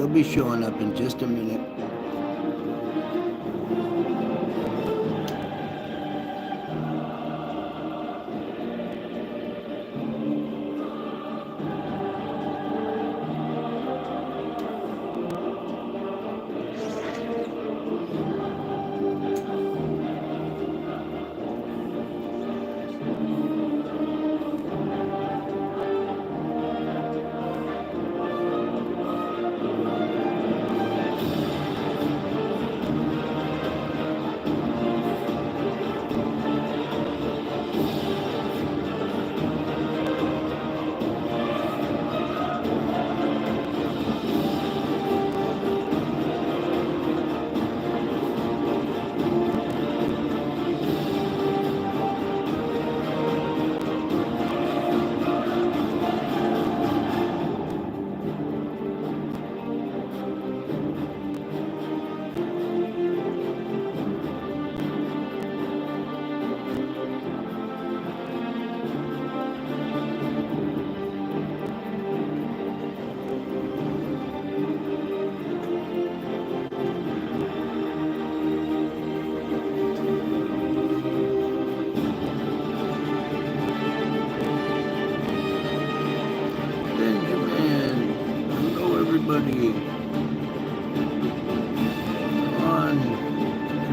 They'll be showing up in just a minute. Everybody, on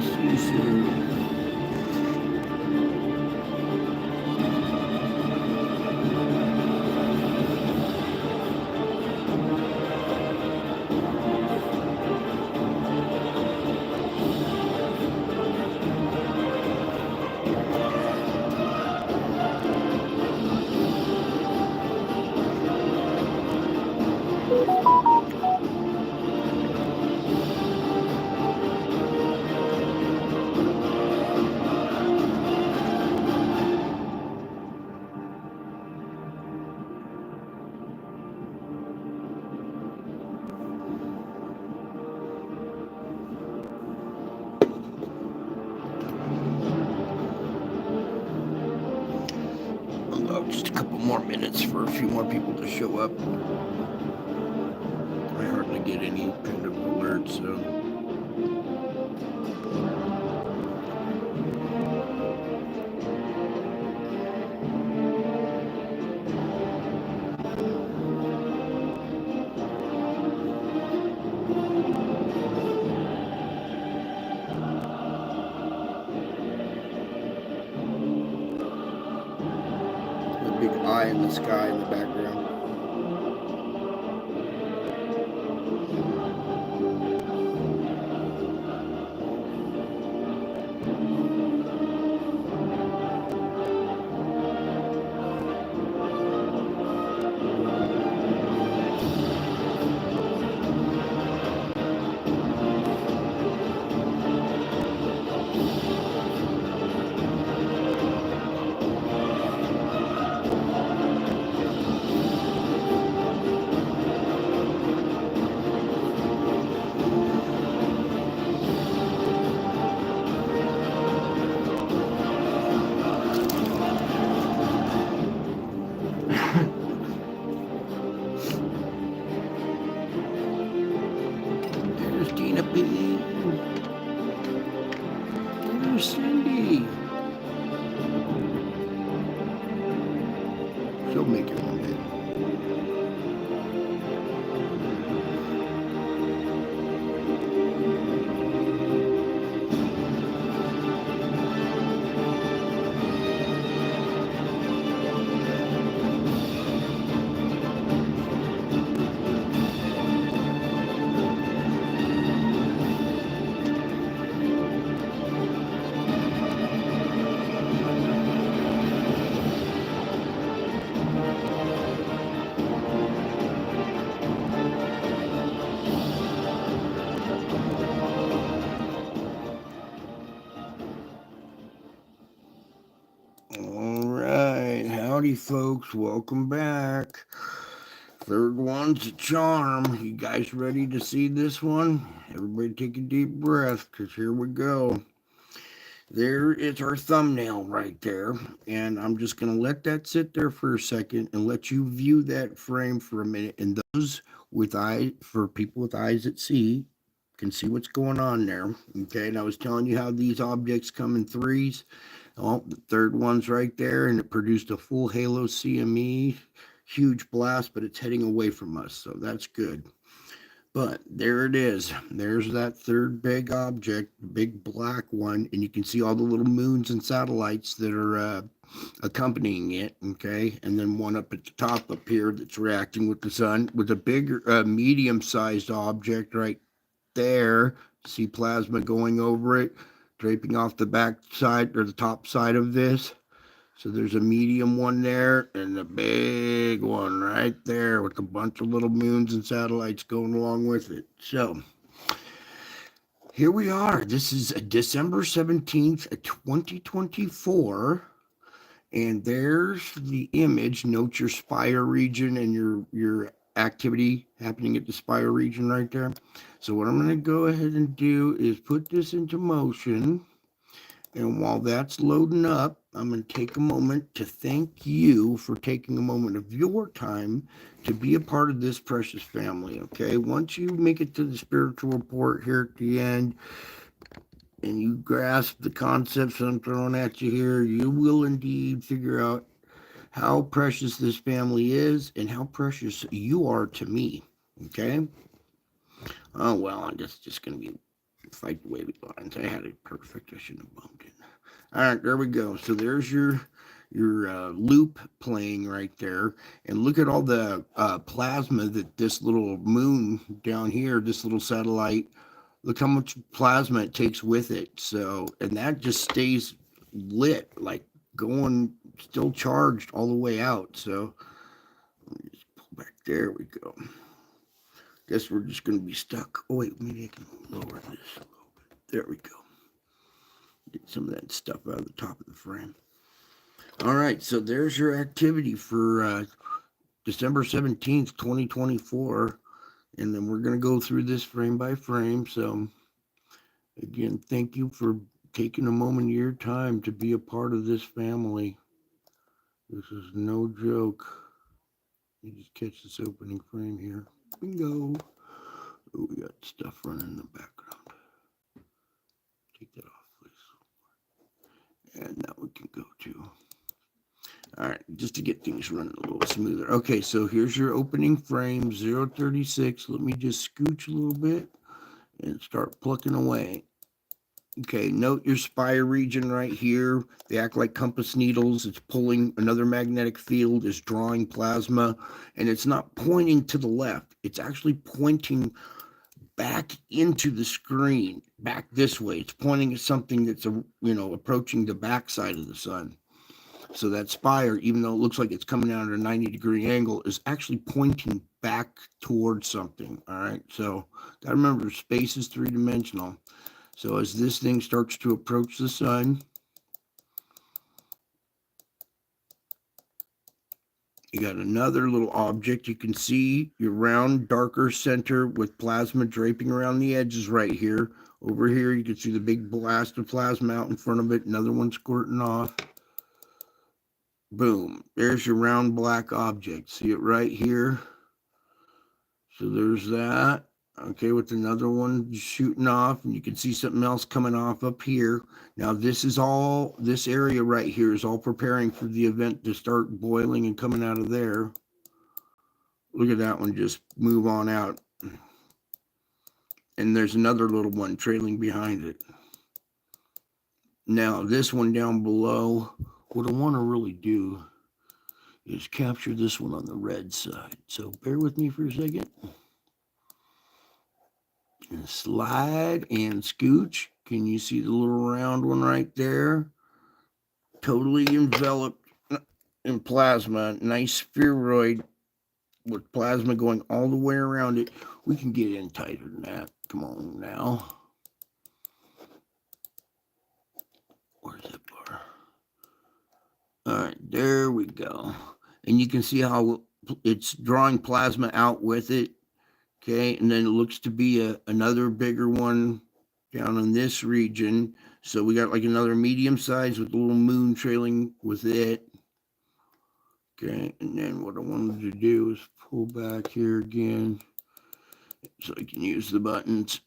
see you soon. Just a couple more minutes for a few more people to show up. I hardly get any kind of alert, so. Big eye in the sky in the background. Cindy. She'll make it one day. Howdy, folks. Welcome back. Third one's a charm. You guys ready to see this one? Everybody take a deep breath, because here we go. There is our thumbnail right there. And I'm just going to let that sit there for a second and let you view that frame for a minute. And those with eyes, for people with eyes that see, can see what's going on there. Okay, and I was telling you how these objects come in threes. Oh, the third one's right there, and it produced a full halo CME, huge blast, but it's heading away from us, so that's good. But there it is. There's that third big object, big black one, and you can see all the little moons and satellites that are accompanying it. Okay, and then one up at the top up here that's reacting with the sun, with a bigger, medium-sized object right there. See plasma going over it, draping off the back side or the top side of this. So there's a medium one there and a big one right there with a bunch of little moons and satellites going along with it. So here we are. This is December 17th, 2024. And there's the image. Note your spire region and your activity happening at the spire region right there. So what I'm going to go ahead and do is put this into motion. And while that's loading up, I'm going to take a moment to thank you for taking a moment of your time to be a part of this precious family, okay? Once you make it to the spiritual report here at the end and you grasp the concepts that I'm throwing at you here, you will indeed figure out how precious this family is and how precious you are to me, okay? Oh, well, I guess it's just going to be fight the wavy lines. I had it perfect. I shouldn't have bumped it. All right, there we go. So there's your loop playing right there. And look at all the plasma that this little moon down here, this little satellite, look how much plasma it takes with it. So, and that just stays lit, like going, still charged all the way out. So, let me just pull back. There we go. Guess we're just going to be stuck. Oh, wait, maybe I can lower this a little bit. There we go. Get some of that stuff out of the top of the frame. All right, so there's your activity for December 17th, 2024. And then we're going to go through this frame by frame. So, again, thank you for taking a moment of your time to be a part of this family. This is no joke. You just catch this opening frame here. Bingo. Oh, we got stuff running in the background. Take that off, please. And that we can go to. All right, just to get things running a little smoother. Okay, so here's your opening frame, 036. Let me just scooch a little bit and start plucking away. Okay, note your spire region right here. They act like compass needles. It's pulling another magnetic field, is drawing plasma, and it's not pointing to the left. It's actually pointing back into the screen, back this way. It's pointing at something that's, approaching the backside of the sun. So that spire, even though it looks like it's coming out at a 90-degree angle, is actually pointing back towards something, all right? So got to remember, space is three-dimensional. So as this thing starts to approach the sun, you got another little object. You can see your round, darker center with plasma draping around the edges right here. Over here, you can see the big blast of plasma out in front of it. Another one squirting off. Boom. There's your round black object. See it right here? So there's that. Okay, with another one shooting off, and you can see something else coming off up here. Now, this area right here is all preparing for the event to start boiling and coming out of there. Look at that one just move on out. And there's another little one trailing behind it. Now, this one down below, what I want to really do is capture this one on the red side. So bear with me for a second. And slide and scooch. Can you see the little round one right there? Totally enveloped in plasma. Nice spheroid with plasma going all the way around it. We can get in tighter than that. Come on now. Where's that bar? All right, there we go. And you can see how it's drawing plasma out with it. Okay, and then it looks to be another bigger one down in this region. So we got like another medium size with a little moon trailing with it. Okay, and then what I wanted to do is pull back here again so I can use the buttons.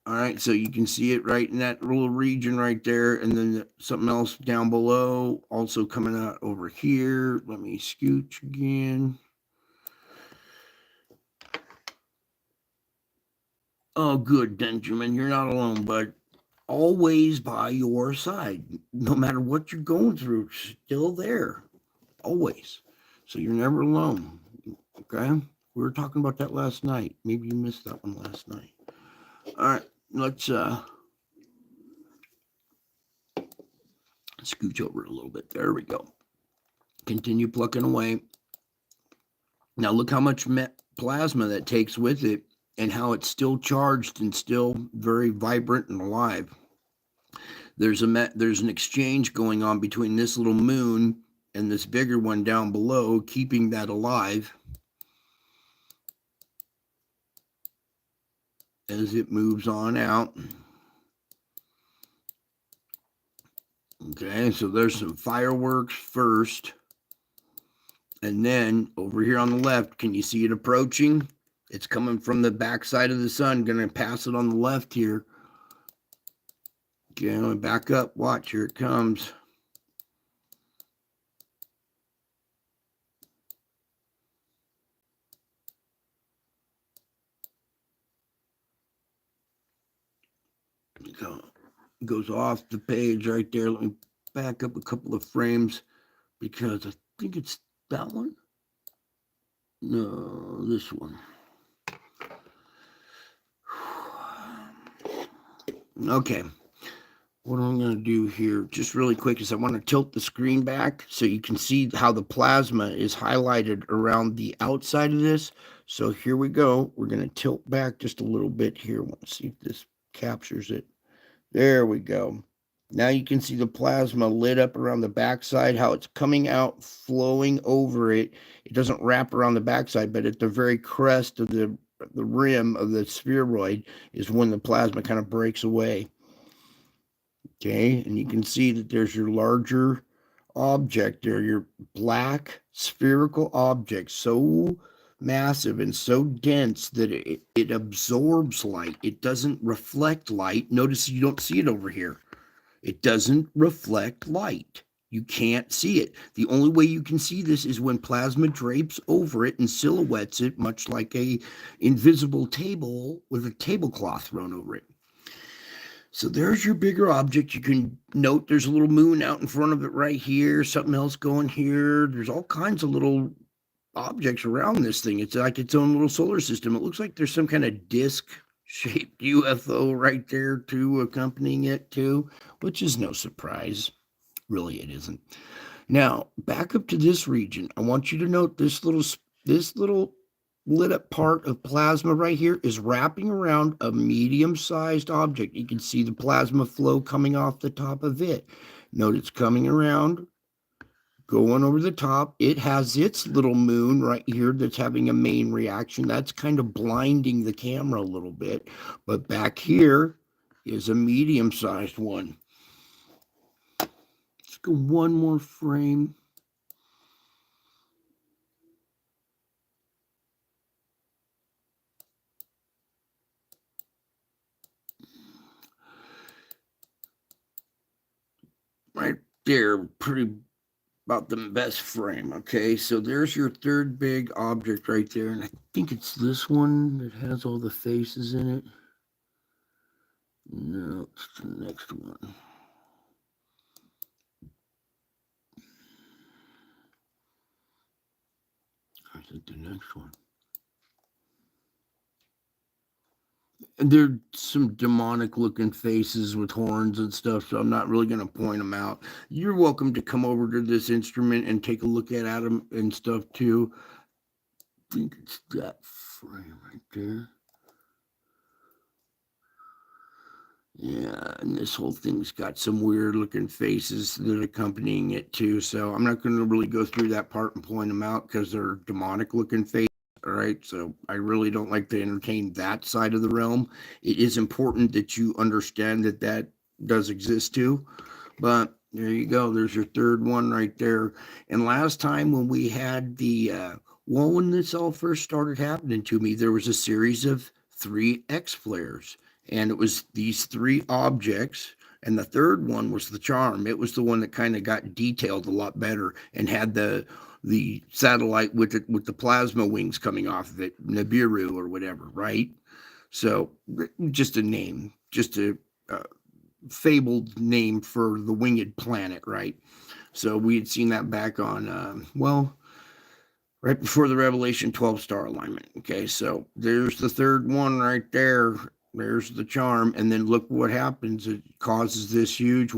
All right, so you can see it right in that little region right there, and then something else down below also coming out over here. Let me scooch again. Oh, good, Benjamin. You're not alone, but always by your side. No matter what you're going through, still there. Always. So you're never alone. Okay? We were talking about that last night. Maybe you missed that one last night. All right, let's scooch over a little bit. There we go. Continue plucking away. Now look how much plasma that takes with it and how it's still charged and still very vibrant and alive. There's an exchange going on between this little moon and this bigger one down below, keeping that alive as it moves on out. Okay, so there's some fireworks first. And then over here on the left, can you see it approaching? It's coming from the backside of the sun, going to pass it on the left here. Okay, back up. Watch, here it comes. Goes off the page right there. Let me back up a couple of frames because I think it's that one. No, this one. Okay. What I'm going to do here, just really quick, is I want to tilt the screen back so you can see how the plasma is highlighted around the outside of this. So here we go. We're going to tilt back just a little bit here. Let's see if this captures it. There we go. Now you can see the plasma lit up around the backside, how it's coming out, flowing over it. It doesn't wrap around the backside, but at the very crest of the rim of the spheroid is when the plasma kind of breaks away. Okay, and you can see that there's your larger object there, your black spherical object, so massive and so dense that it absorbs light. It doesn't reflect light. Notice you don't see it over here. It doesn't reflect light. You can't see it. The only way you can see this is when plasma drapes over it and silhouettes it, much like a invisible table with a tablecloth thrown over it. So there's your bigger object. You can note there's a little moon out in front of it right here, something else going here. There's all kinds of little objects around this thing. It's like its own little solar system. It looks like there's some kind of disc-shaped UFO right there too, accompanying it too, which is no surprise. Really, it isn't. Now, back up to this region. I want you to note this little lit up part of plasma right here is wrapping around a medium-sized object. You can see the plasma flow coming off the top of it. Note it's coming around, going over the top. It has its little moon right here that's having a main reaction. That's kind of blinding the camera a little bit. But back here is a medium-sized one. Let's go one more frame. Right there, pretty about the best frame. Okay, so there's your third big object right there, and I think it's this one that has all the faces in it. No, it's the next one. I think the next one. And there are some demonic looking faces with horns and stuff, so I'm not really going to point them out. You're welcome to come over to this instrument and take a look at them and stuff too. I think it's that frame right there. Yeah, and this whole thing's got some weird looking faces that are accompanying it too. So I'm not going to really go through that part and point them out because they're demonic looking faces. All right. So I really don't like to entertain that side of the realm. It is important that you understand that that does exist too. But there you go. There's your third one right there. And last time when we had well, when this all first started happening to me, there was a series of 3 X flares. And it was these 3 objects. And the third one was the charm. It was the one that kind of got detailed a lot better and had the satellite with the plasma wings coming off of it, Nibiru or whatever, right? So just a name, just a fabled name for the winged planet, right? So we had seen that back on, well, right before the Revelation 12 star alignment. Okay, so there's the third one right there. There's the charm. And then look what happens. It causes this huge,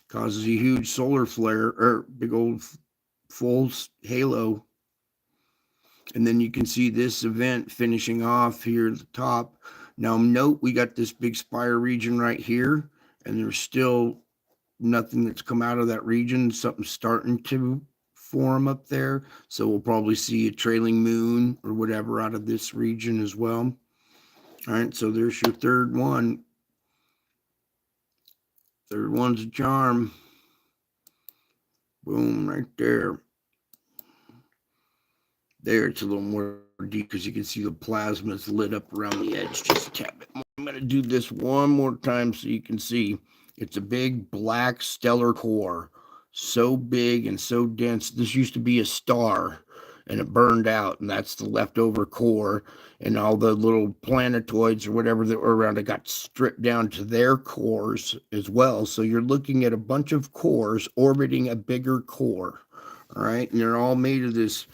causes a huge solar flare or big old full halo. And then you can see this event finishing off here at the top. Now note we got this big spire region right here, and there's still nothing that's come out of that region. Something's starting to form up there. So we'll probably see a trailing moon or whatever out of this region as well. All right, so there's your third one. Third one's a charm. Boom, right there. There, it's a little more deep because you can see the plasma is lit up around the edge just a tad bit more. I'm going to do this one more time so you can see. It's a big black stellar core. So big and so dense. This used to be a star and it burned out, and that's the leftover core. And all the little planetoids or whatever that were around it got stripped down to their cores as well. So you're looking at a bunch of cores orbiting a bigger core. All right. And they're all made of this,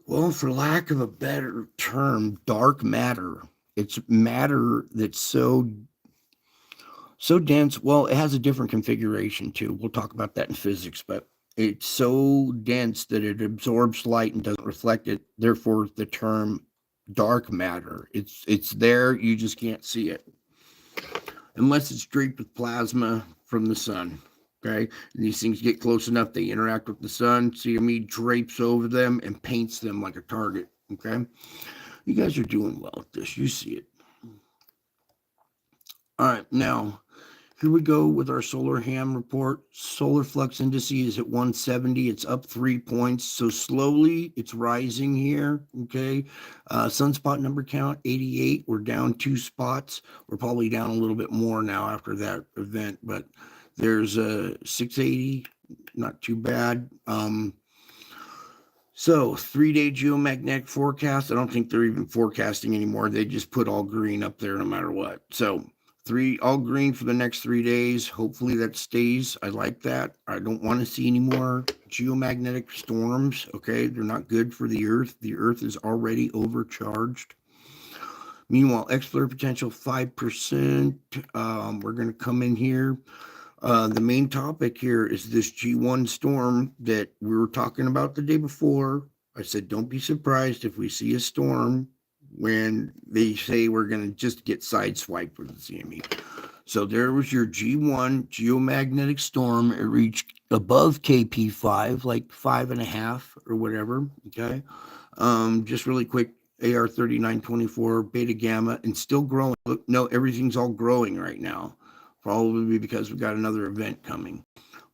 well, for lack of a better term, dark matter. It's matter that's so dense. Well, it has a different configuration too. We'll talk about that in physics, but it's so dense that it absorbs light and doesn't reflect it. Therefore, the term dark matter. It's there, you just can't see it. Unless it's draped with plasma from the sun. Okay, and these things get close enough, they interact with the sun. CME drapes over them and paints them like a target. Okay, you guys are doing well at this. You see it. All right, now here we go with our solar ham report. Solar flux indice is at 170. It's up 3 points. So slowly it's rising here. Okay. Sunspot number count 88. We're down 2 spots. We're probably down a little bit more now after that event, but there's a 680. Not too bad. So 3-day geomagnetic forecast. I don't think they're even forecasting anymore. They just put all green up there no matter what. So all green for the next 3 days. Hopefully that stays. I like that. I don't want to see any more geomagnetic storms. Okay, they're not good for the Earth. The Earth is already overcharged. Meanwhile, X-flare potential 5%. We're going to come in here. The main topic here is this G1 storm that we were talking about the day before. I said, don't be surprised if we see a storm when they say we're going to just get sideswiped with the CME. So there was your G1 geomagnetic storm. It reached above KP5, like 5.5 or whatever. Okay. Just really quick, AR 3924, beta gamma, and still growing. Look, no, everything's all growing right now. Probably because we've got another event coming,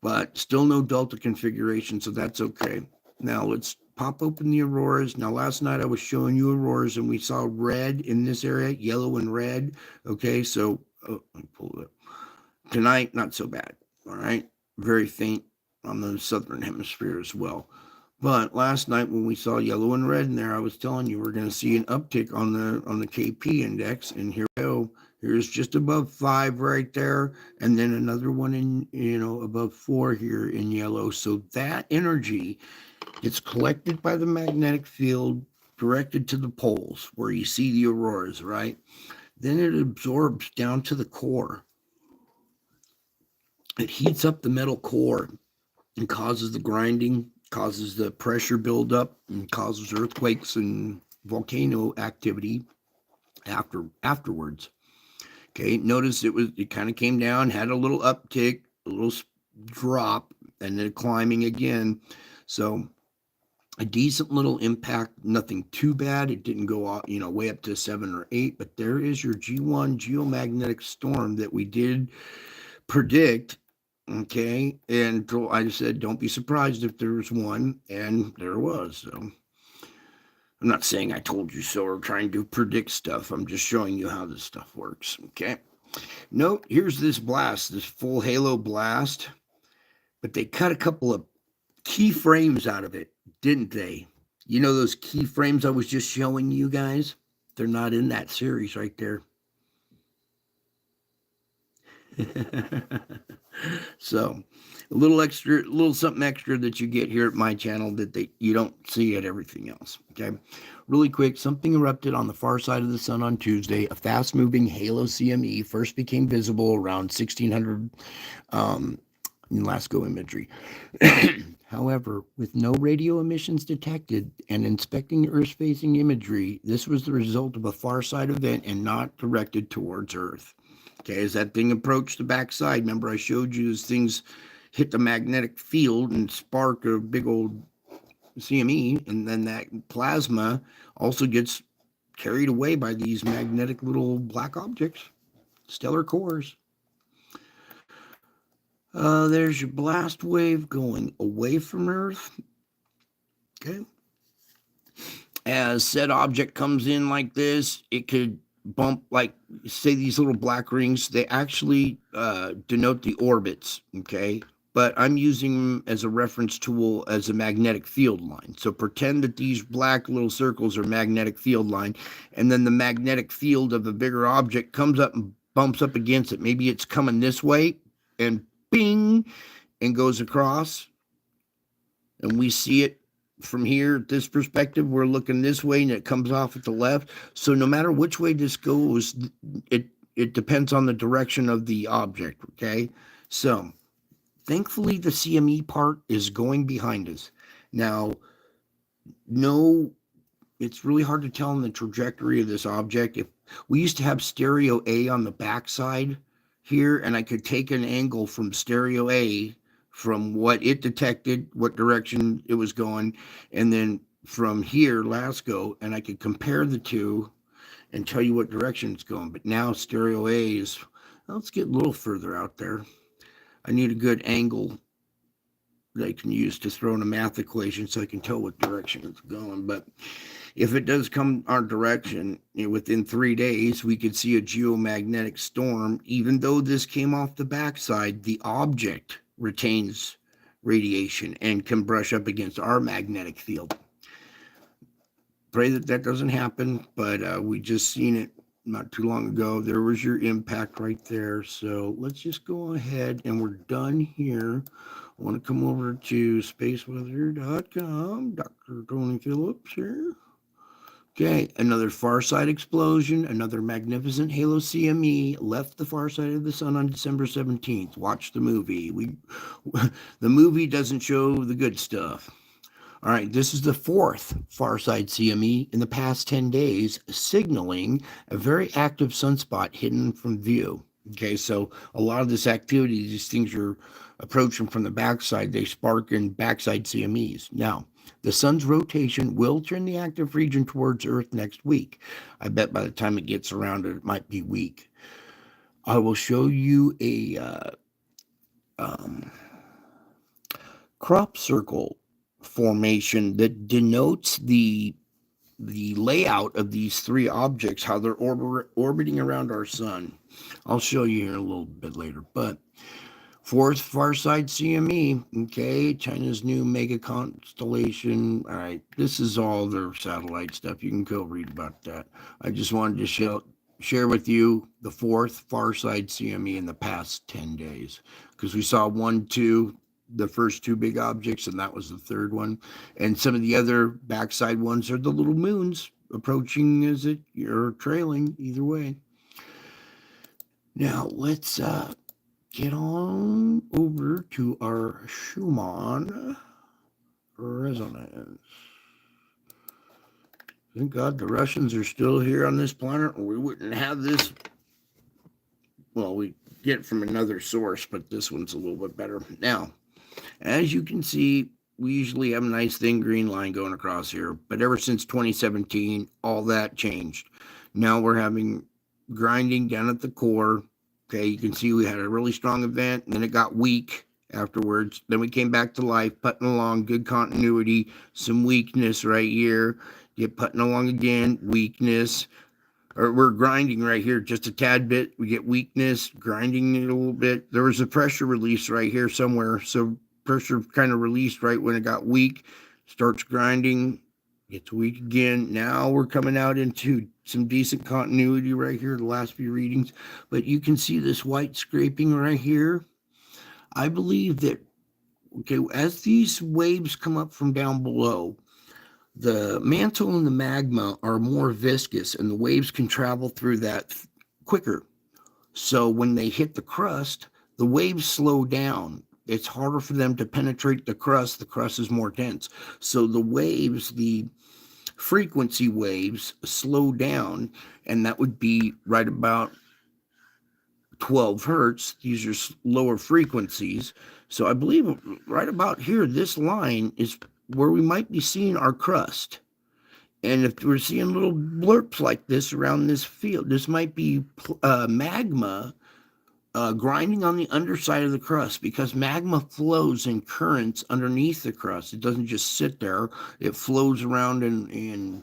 but still no delta configuration, so that's okay. Now let's pop open the auroras. Now last night I was showing you auroras and we saw red in this area, yellow and red. Okay, so let me pull it up. Tonight, not so bad. All right, very faint on the southern hemisphere as well. But last night when we saw yellow and red in there, I was telling you we're going to see an uptick on the KP index, and here we go. Here's just above 5 right there, and then another one in, above 4 here in yellow. So that energy gets collected by the magnetic field, directed to the poles where you see the auroras, right? Then it absorbs down to the core. It heats up the metal core and causes the grinding, causes the pressure buildup, and causes earthquakes and volcano activity afterwards. Okay, notice it kind of came down, had a little uptick, a little drop, and then climbing again. So a decent little impact, nothing too bad. It didn't go out, way up to 7 or 8, but there is your G1 geomagnetic storm that we did predict. Okay, and I said, don't be surprised if there's one, and there was. So I'm not saying I told you so or trying to predict stuff. I'm just showing you how this stuff works. Okay. Note, here's this blast, this full halo blast, but they cut a couple of key frames out of it, didn't they? You know those key frames I was just showing you guys? They're not in that series right there. So, a little extra, a little something extra that you get here at my channel that you don't see at everything else. Okay, really quick, something erupted on the far side of the sun on Tuesday. A fast-moving halo CME first became visible around 1600 in LASCO imagery. However, with no radio emissions detected and inspecting Earth-facing imagery, this was the result of a far-side event and not directed towards Earth. Okay, as that thing approached the backside, remember I showed you as things hit the magnetic field and spark a big old CME, and then that plasma also gets carried away by these magnetic little black objects, stellar cores. There's your blast wave going away from Earth. Okay. As said object comes in like this, it could bump, like, say these little black rings, they actually denote the orbits, okay? But I'm using them as a reference tool as a magnetic field line. So pretend that these black little circles are magnetic field line, and then the magnetic field of a bigger object comes up and bumps up against it. Maybe it's coming this way, and bing, and goes across, and we see it from here at this perspective. We're looking this way, and it comes off at the left. So no matter which way this goes, it depends on the direction of the object, okay? So thankfully, the CME part is going behind us. Now, no, it's really hard to tell in the trajectory of this object. If we used to have stereo A on the backside here, and I could take an angle from stereo A from what it detected, what direction it was going, and then from here, LASCO, and I could compare the two and tell you what direction it's going. But now stereo A is, well, let's get a little further out there. I need a good angle that I can use to throw in a math equation so I can tell what direction it's going. But if it does come our direction, within 3 days, we could see a geomagnetic storm. Even though this came off the backside, the object retains radiation and can brush up against our magnetic field. Pray that that doesn't happen, but we just seen it not too long ago. There was your impact right there. So let's just go ahead, and we're done here. I want to come over to spaceweather.com, Dr. Tony Phillips here. Okay, another far side explosion, another magnificent halo CME left the far side of the sun on December 17th. Watch the movie. The movie doesn't show the good stuff. All right, this is the fourth far side CME in the past 10 days, signaling a very active sunspot hidden from view. Okay, so a lot of this activity, these things are approaching from the backside, they spark in backside CMEs. Now, the sun's rotation will turn the active region towards Earth next week. I bet by the time it gets around, it might be weak. I will show you a crop circle formation that denotes the layout of these three objects, how they're orbiting around our sun. I'll show you here a little bit later. But fourth far side CME, okay, China's new mega constellation. All right, this is all their satellite stuff. You can go read about that. I just wanted to share with you the fourth far side CME in the past 10 days, because we saw 1, 2, the first two big objects, and that was the third one. And some of the other backside ones are the little moons approaching as it or trailing, either way. Now let's get on over to our Schumann resonance. Thank God the Russians are still here on this planet, or we wouldn't have this. Well, we get it from another source, but this one's a little bit better. Now, as you can see, we usually have a nice thin green line going across here. But ever since 2017, all that changed. Now we're having grinding down at the core. Okay, you can see we had a really strong event, and then it got weak afterwards. Then we came back to life, putting along, good continuity, some weakness right here. Get putting along again, weakness. Or we're grinding right here just a tad bit. We get weakness, grinding it a little bit. There was a pressure release right here somewhere. So pressure kind of released right when it got weak, starts grinding, gets weak again. Now we're coming out into some decent continuity right here, the last few readings. But you can see this white scraping right here. I believe that, okay, as these waves come up from down below, the mantle and the magma are more viscous, and the waves can travel through that quicker. So when they hit the crust, the waves slow down. It's harder for them to penetrate the crust. The crust is more dense. So the waves, the frequency waves, slow down, and that would be right about 12 hertz. These are lower frequencies. So I believe right about here, this line is where we might be seeing our crust. And if we're seeing little blurps like this around this field, this might be magma grinding on the underside of the crust, because magma flows in currents underneath the crust. It doesn't just sit there. It flows around in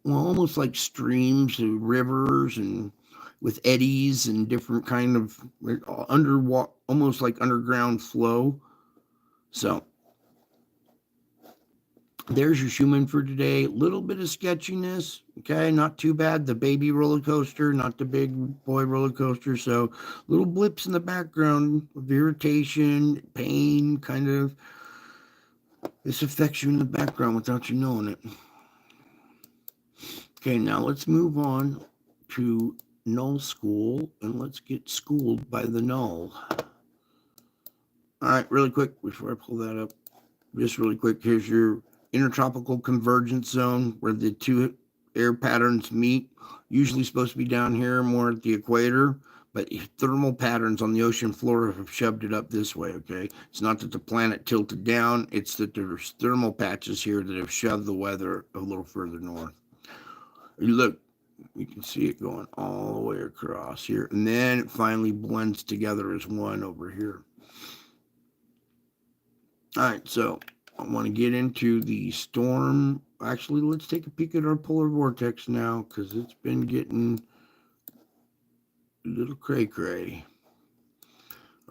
well, almost like streams and rivers, and with eddies and different kind of almost like underground flow. So there's your Schumann for today. A little bit of sketchiness, okay, not too bad. The baby roller coaster, not the big boy roller coaster. So little blips in the background of irritation, pain, kind of. This affects you in the background without you knowing it. Okay, now let's move on to null school, and let's get schooled by the null. All right, really quick before I pull that up, just really quick, here's your intertropical convergence zone where the two air patterns meet. Usually supposed to be down here more at the equator, but thermal patterns on the ocean floor have shoved it up this way, okay? It's not that the planet tilted down, it's that there's thermal patches here that have shoved the weather a little further north. Look, you can see it going all the way across here, and then it finally blends together as one over here. All right, so I want to get into the storm. Actually, let's take a peek at our polar vortex now, because it's been getting a little cray-cray.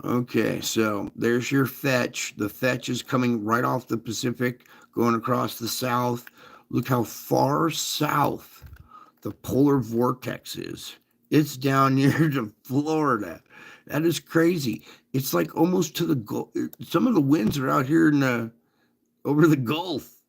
Okay, so there's your fetch. The fetch is coming right off the Pacific, going across the south. Look how far south the polar vortex is. It's down near to Florida. That is crazy. It's like almost to the Gulf. Some of the winds are out here in over the Gulf.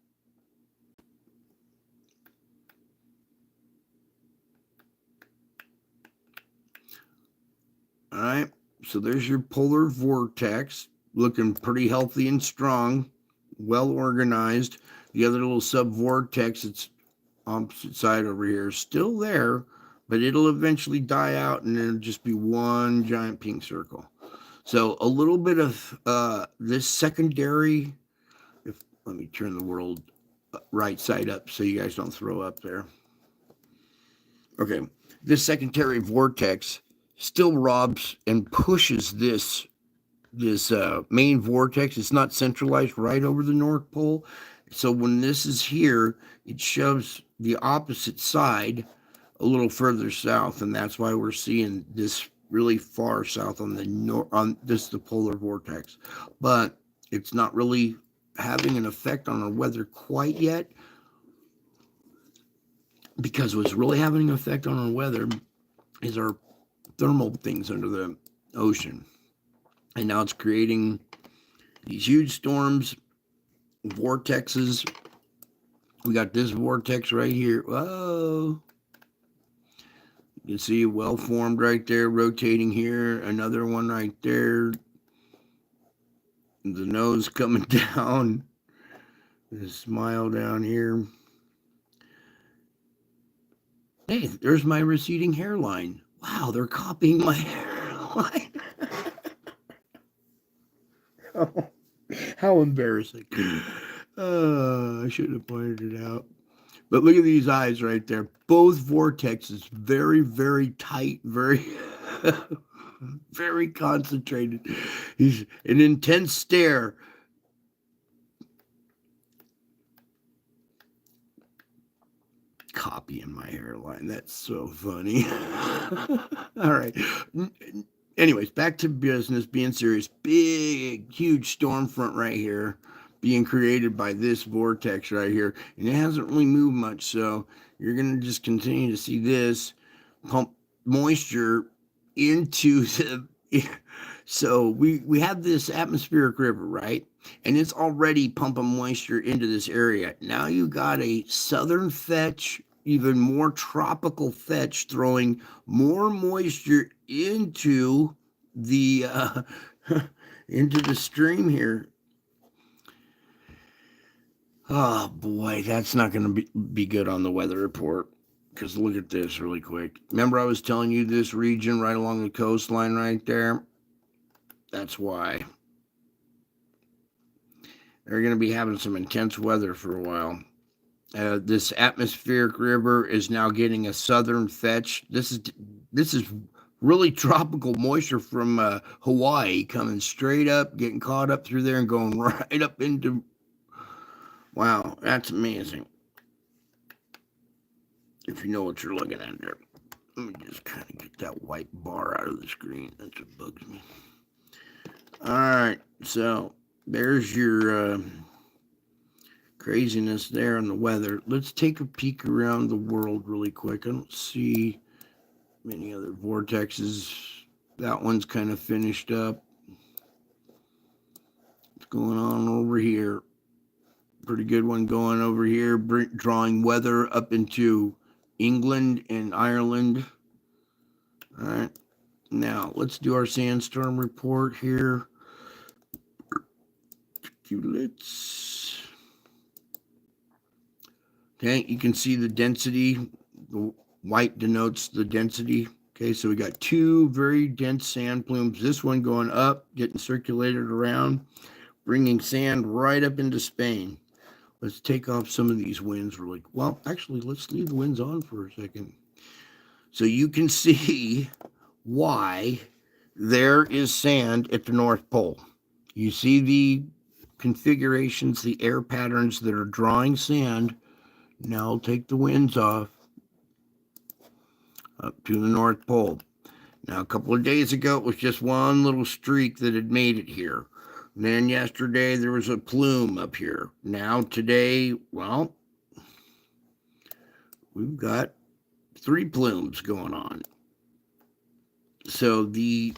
All right, so there's your polar vortex, looking pretty healthy and strong, well organized. The other little sub-vortex, it's opposite side over here, still there, but it'll eventually die out, and it'll just be one giant pink circle. So a little bit of this secondary, let me turn the world right side up so you guys don't throw up there. Okay, this secondary vortex still robs and pushes this main vortex. It's not centralized right over the North Pole. So when this is here, it shoves the opposite side a little further south, and that's why we're seeing this really far south on the north, on this the polar vortex. But it's not really having an effect on our weather quite yet, because what's really having an effect on our weather is our thermal things under the ocean. And now it's creating these huge storms, vortexes. We got this vortex right here. Whoa. You can see well formed right there, rotating here. Another one right there. The nose coming down. The smile down here. Hey, there's my receding hairline. Wow, they're copying my hairline. How embarrassing. I should have pointed it out. But look at these eyes right there. Both vortexes, very, very tight, very, very concentrated. He's an intense stare. Copying my hairline. That's so funny. All right. Anyways, back to business, being serious. Big, huge storm front right here being created by this vortex right here. And it hasn't really moved much. So you're going to just continue to see this pump moisture into the. So we have this atmospheric river, right? And it's already pumping moisture into this area. Now you got a southern fetch, even more tropical fetch, throwing more moisture into the into the stream here. Oh boy, that's not going to be good on the weather report. Because look at this really quick. Remember I was telling you this region right along the coastline right there? That's why. They're going to be having some intense weather for a while. This atmospheric river is now getting a southern fetch. This is really tropical moisture from Hawaii coming straight up, getting caught up through there and going right up into. Wow, that's amazing. If you know what you're looking at there. Let me just kind of get that white bar out of the screen. That's what bugs me. All right, so there's your craziness there on the weather. Let's take a peek around the world really quick. I don't see many other vortexes. That one's kind of finished up. What's going on over here? Pretty good one going over here, drawing weather up into England and Ireland. All right, now let's do our sandstorm report here. Let's. Okay, you can see the density. The white denotes the density. Okay, so we got two very dense sand plumes. This one going up, getting circulated around, bringing sand right up into Spain. Let's take off some of these winds really. Well, actually, let's leave the winds on for a second. So you can see why there is sand at the North Pole. You see the configurations, the air patterns that are drawing sand. Now I'll take the winds off up to the North Pole. Now, a couple of days ago, it was just one little streak that had made it here. And then yesterday, there was a plume up here. Now, today, well, we've got 3 plumes going on. So the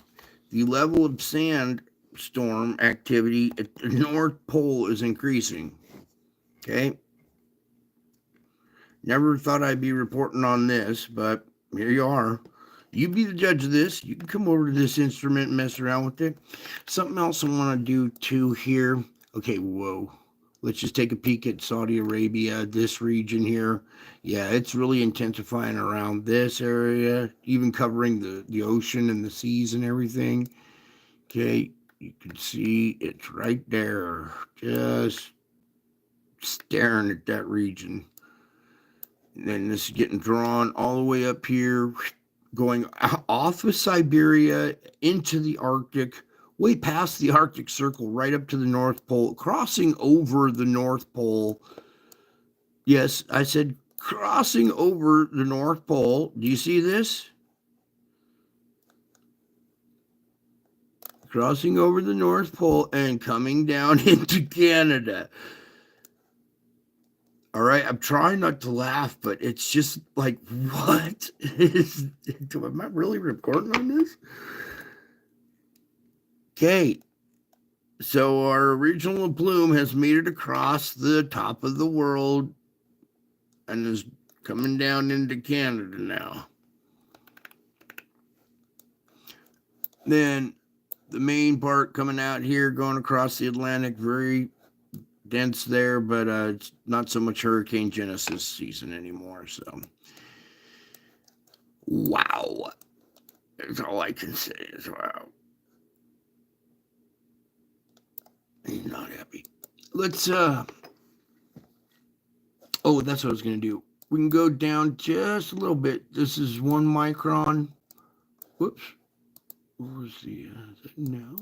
level of sandstorm activity at the North Pole is increasing. Okay. Never thought I'd be reporting on this, but here you are. You be the judge of this. You can come over to this instrument and mess around with it. Something else I want to do too here. Okay, whoa. Let's just take a peek at Saudi Arabia, this region here. Yeah, it's really intensifying around this area, even covering the ocean and the seas and everything. Okay, you can see it's right there, just staring at that region. And then this is getting drawn all the way up here, going off of Siberia into the Arctic, way past the Arctic Circle, right up to the North Pole, crossing over the North Pole. Yes, I said crossing over the North Pole. Do you see this? Crossing over the North Pole and coming down into Canada. All right, I'm trying not to laugh, but it's just like, what is? Am I really recording on this? Okay, so our original plume has made it across the top of the world and is coming down into Canada now. Then the main part coming out here, going across the Atlantic, very dense there, but it's not so much Hurricane Genesis season anymore. So, wow. That's all I can say is wow. He's not happy. Let's oh, that's what I was gonna do. We can go down just a little bit. This is 1 micron. Whoops. Where's the is that now?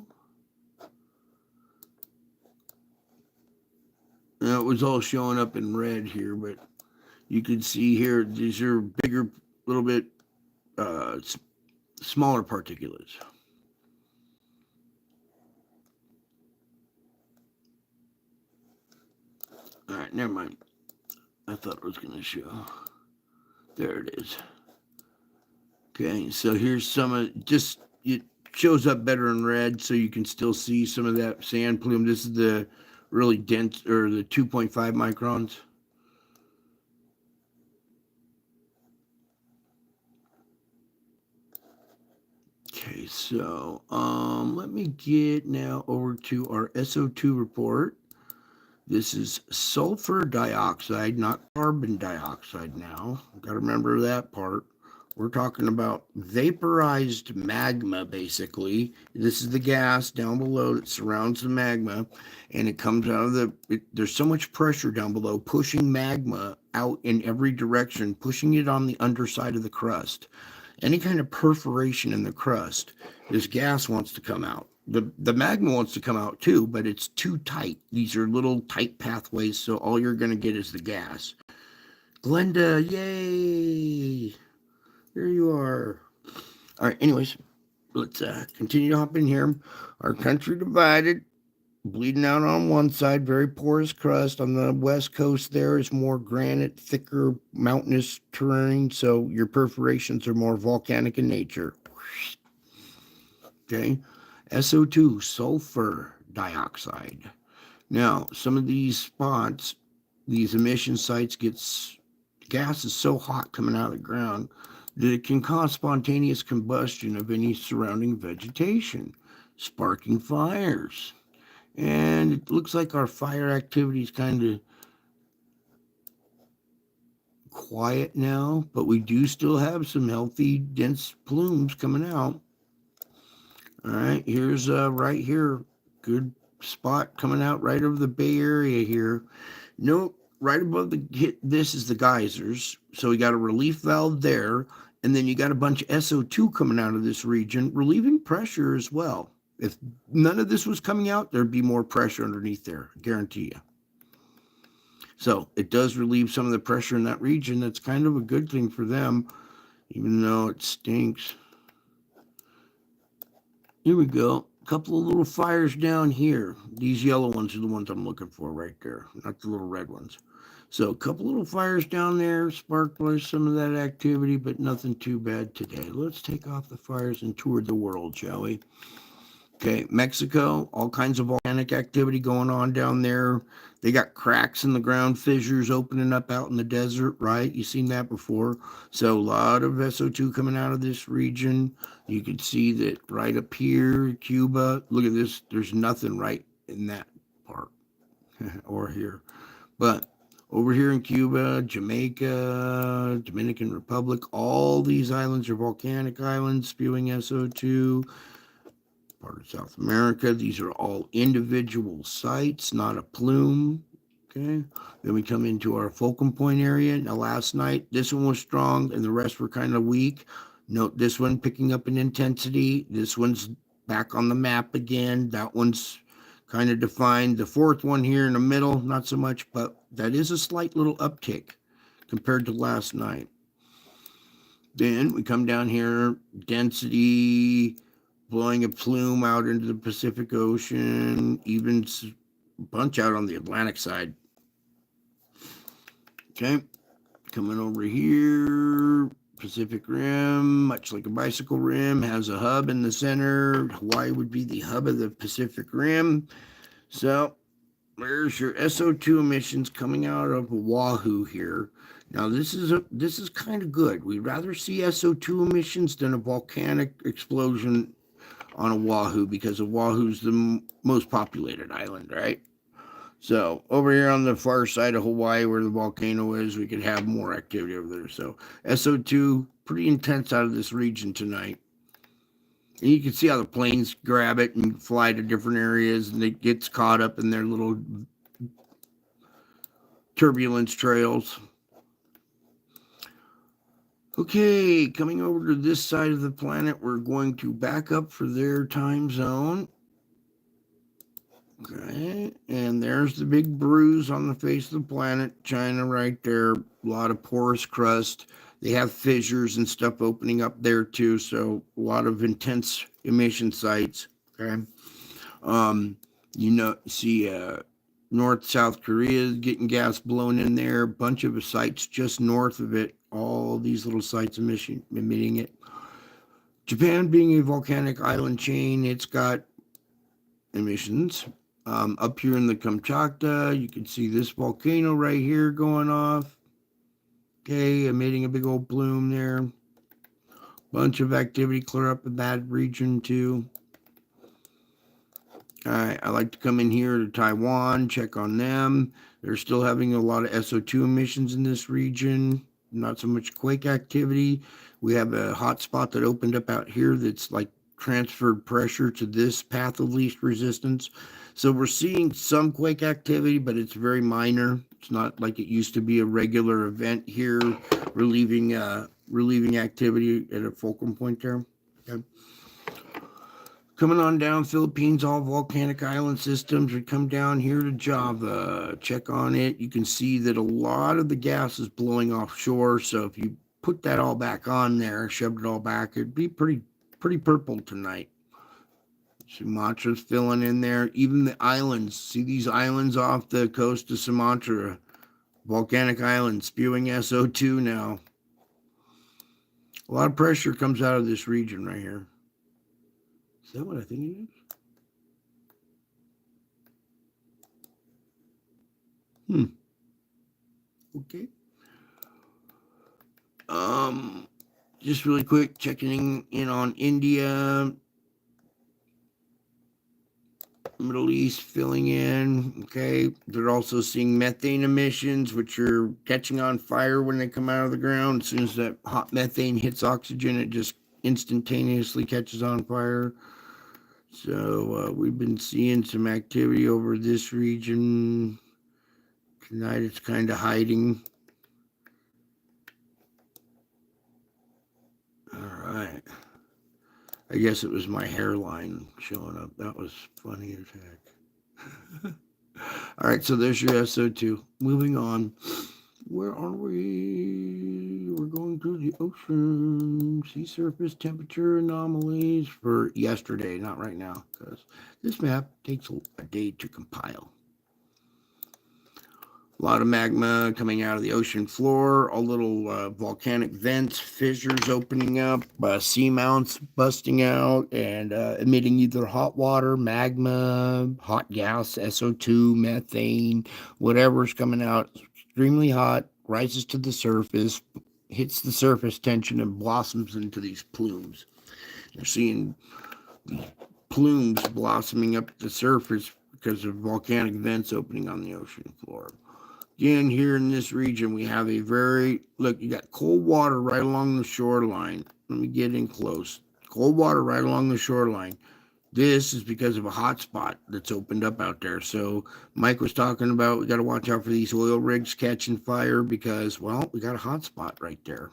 Now it was all showing up in red here, but you can see here these are bigger, little bit smaller particulates. All right, never mind. I thought it was going to show. There it is. Okay, so here's some of just it shows up better in red, so you can still see some of that sand plume. This is the really dense, or the 2.5 microns. Okay, so let me get now over to our SO2 report. This is sulfur dioxide, not carbon dioxide now. Got to remember that part. We're talking about vaporized magma, basically. This is the gas down below that surrounds the magma, and it comes out of there's so much pressure down below, pushing magma out in every direction, pushing it on the underside of the crust. Any kind of perforation in the crust, this gas wants to come out. The magma wants to come out too, but it's too tight. These are little tight pathways, so all you're going to get is the gas. Glenda, yay! Here you are. All right, anyways, let's continue to hop in here. Our country divided, bleeding out on one side, very porous crust. On the west coast there is more granite, thicker, mountainous terrain, so your perforations are more volcanic in nature. Okay, SO2, sulfur dioxide. Now, some of these spots, these emission sites, gas is so hot coming out of the ground that it can cause spontaneous combustion of any surrounding vegetation, sparking fires. And it looks like our fire activity is kind of quiet now, but we do still have some healthy, dense plumes coming out. All right, here's right here, good spot coming out right over the Bay Area here. Note, right above this is the geysers. So we got a relief valve there, and then you got a bunch of SO2 coming out of this region, relieving pressure as well. If none of this was coming out, there'd be more pressure underneath there, guarantee you. So it does relieve some of the pressure in that region. That's kind of a good thing for them, even though it stinks. Here we go. A couple of little fires down here. These yellow ones are the ones I'm looking for right there, not the little red ones. So a couple little fires down there sparked by some of that activity, but nothing too bad today. Let's take off the fires and tour the world, shall we? Okay, Mexico, all kinds of volcanic activity going on down there. They got cracks in the ground, fissures opening up out in the desert, right? You've seen that before. So a lot of SO2 coming out of this region. You can see that right up here, Cuba. Look at this. There's nothing right in that part or here. But over here in Cuba, Jamaica, Dominican Republic, all these islands are volcanic islands spewing SO2. Part of South America. These are all individual sites, not a plume. Okay. Then we come into our fulcrum point area. Now, last night, this one was strong and the rest were kind of weak. Note this one picking up in intensity. This one's back on the map again. That one's kind of defined. The fourth one here in the middle, not so much, but that is a slight little uptick compared to last night. Then we come down here, density, blowing a plume out into the Pacific Ocean, even a bunch out on the Atlantic side. Okay, coming over here, Pacific Rim, much like a bicycle rim, has a hub in the center. Hawaii would be the hub of the Pacific Rim. So there's your SO2 emissions coming out of Oahu here. Now this is kind of good. We'd rather see SO2 emissions than a volcanic explosion on Oahu, because Oahu's the most populated island, right? So over here on the far side of Hawaii where the volcano is, we could have more activity over there. So SO2, pretty intense out of this region tonight. And you can see how the planes grab it and fly to different areas, and it gets caught up in their little turbulence trails. Okay, coming over to this side of the planet, we're going to back up for their time zone. Okay, and there's the big bruise on the face of the planet, China right there. A lot of porous crust. They have fissures and stuff opening up there too, so a lot of intense emission sites. Okay, see North South Korea is getting gas blown in there. A bunch of sites just north of it. All these little sites emitting it. Japan being a volcanic island chain, it's got emissions. Up here in the Kamchatka, you can see this volcano right here going off. Okay, emitting a big old plume there. Bunch of activity clear up in that region too. All right, I like to come in here to Taiwan, check on them. They're still having a lot of SO2 emissions in this region. Not so much quake activity. We have a hot spot that opened up out here that's like transferred pressure to this path of least resistance. So we're seeing some quake activity, but it's very minor. It's not like it used to be a regular event here, relieving activity at a fulcrum point there. Okay. Coming on down, Philippines, all volcanic island systems. We come down here to Java, check on it. You can see that a lot of the gas is blowing offshore. So if you put that all back on there, shoved it all back, it'd be pretty purple tonight. Sumatra's filling in there. Even the islands. See these islands off the coast of Sumatra? Volcanic islands spewing SO2 now. A lot of pressure comes out of this region right here. Is that what I think it is? Okay. Just really quick, checking in on India, Middle East filling in. Okay. They're also seeing methane emissions, which are catching on fire when they come out of the ground. As soon as that hot methane hits oxygen, it just instantaneously catches on fire. So we've been seeing some activity over this region. Tonight it's kind of hiding. All right. I guess it was my hairline showing up. That was funny as heck. All right, so there's your SO2. Moving on. Where are we? We're going to the ocean. Sea surface temperature anomalies for yesterday, not right now, because this map takes a day to compile. A lot of magma coming out of the ocean floor, all little volcanic vents, fissures opening up, seamounts busting out and emitting either hot water, magma, hot gas, SO2, methane, whatever's coming out. Extremely hot, rises to the surface, hits the surface tension, and blossoms into these plumes. You're seeing these plumes blossoming up at the surface because of volcanic vents opening on the ocean floor. Again, here in this region, we have a look, you got cold water right along the shoreline. Let me get in close. Cold water right along the shoreline. This is because of a hot spot that's opened up out there. So Mike was talking about we got to watch out for these oil rigs catching fire because, well, we got a hot spot right there.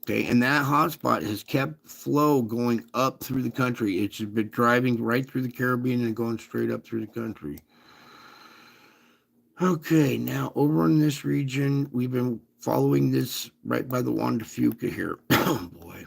Okay, and that hot spot has kept flow going up through the country. It's been driving right through the Caribbean and going straight up through the country. Okay, now over in this region, we've been following this right by the Juan de Fuca here. Oh boy.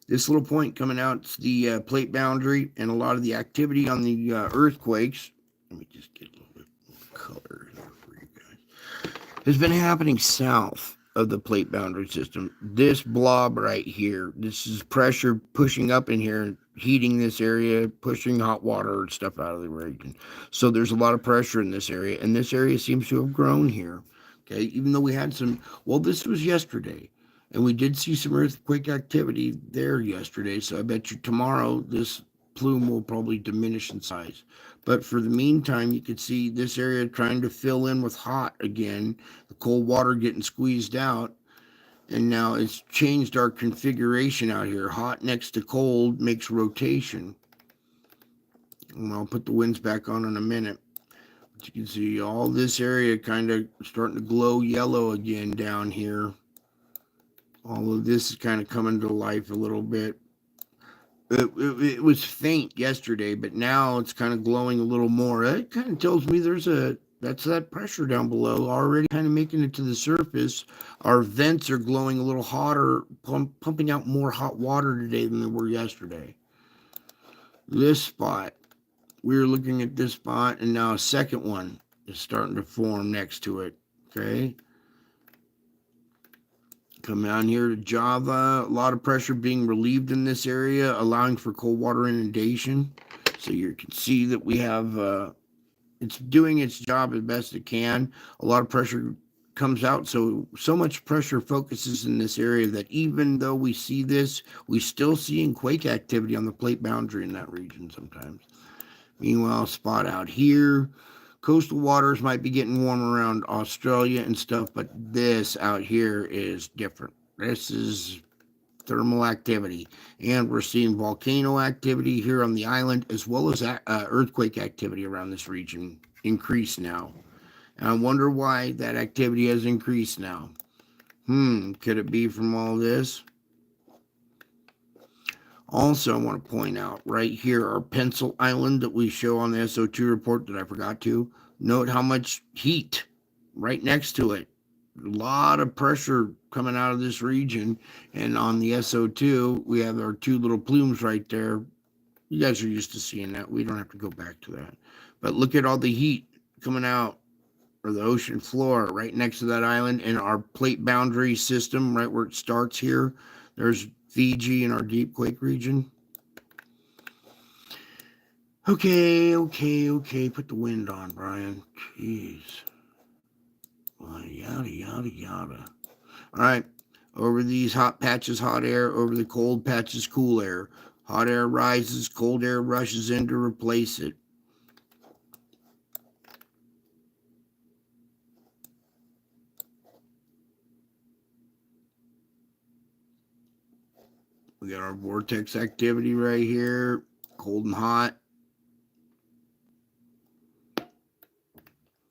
This little point coming out, it's the plate boundary and a lot of the activity on the earthquakes. Let me just get a little bit more color here for you guys. Has been happening south of the plate boundary system. This blob right here, this is pressure pushing up in here, heating this area, pushing hot water and stuff out of the region. So there's a lot of pressure in this area, and this area seems to have grown here. Okay, even though we had some, well, this was yesterday, and we did see some earthquake activity there yesterday. So I bet you tomorrow this plume will probably diminish in size. But for the meantime, you could see this area trying to fill in with hot again, the cold water getting squeezed out. And now it's changed our configuration out here. Hot next to cold makes rotation. And I'll put the winds back on in a minute. But you can see all this area kind of starting to glow yellow again down here. All of this is kind of coming to life a little bit. It was faint yesterday, but now it's kind of glowing a little more. It kind of tells me that's that pressure down below already kind of making it to the surface. Our vents are glowing a little hotter, pumping out more hot water today than they were yesterday. This spot, we were looking at this spot, and now a second one is starting to form next to it. Okay. Come down here to Java, a lot of pressure being relieved in this area, allowing for cold water inundation. So you can see that we have, it's doing its job as best it can. A lot of pressure comes out, so much pressure focuses in this area that even though we see this, we still seeing quake activity on the plate boundary in that region sometimes. Meanwhile, spot out here, coastal waters might be getting warm around Australia and stuff, but this out here is different. This is thermal activity, and we're seeing volcano activity here on the island, as well as earthquake activity around this region increase now. And I wonder why that activity has increased now. Could it be from all this? Also, I want to point out right here, our Pencil Island that we show on the SO2 report that I forgot to. Note how much heat right next to it. A lot of pressure coming out of this region. And on the SO2, we have our two little plumes right there. You guys are used to seeing that. We don't have to go back to that. But look at all the heat coming out, or the ocean floor right next to that island, and our plate boundary system right where it starts here. There's Fiji in our deep quake region. Okay. Put the wind on, Brian. Jeez. Well, yada. All right. Over these hot patches, hot air. Over the cold patches, cool air. Hot air rises, cold air rushes in to replace it. We got our vortex activity right here, cold and hot.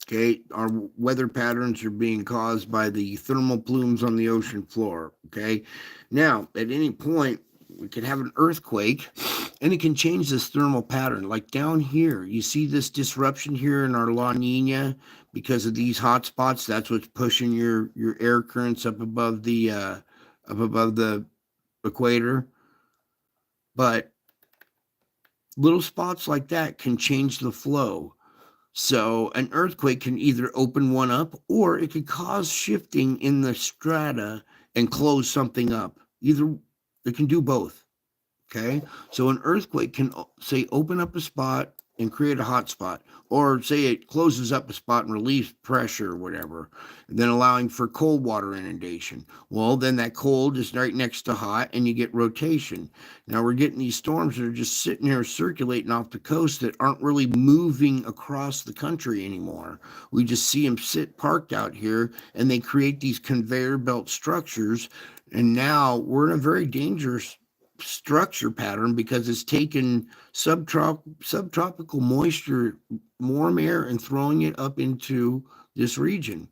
Okay, our weather patterns are being caused by the thermal plumes on the ocean floor. Okay, now at any point we could have an earthquake, and it can change this thermal pattern. Like down here, you see this disruption here in our La Nina because of these hot spots. That's what's pushing your air currents up above the equator. But little spots like that can change the flow. So an earthquake can either open one up, or it could cause shifting in the strata and close something up. Either it can do both. Okay. So an earthquake can say open up a spot and create a hot spot, or say it closes up a spot and relieves pressure or whatever, and then allowing for cold water inundation. Well, then that cold is right next to hot, and you get rotation. Now we're getting these storms that are just sitting here circulating off the coast that aren't really moving across the country anymore. We just see them sit parked out here, and they create these conveyor belt structures. And now we're in a very dangerous structure pattern because it's taken subtropical moisture, warm air, and throwing it up into this region.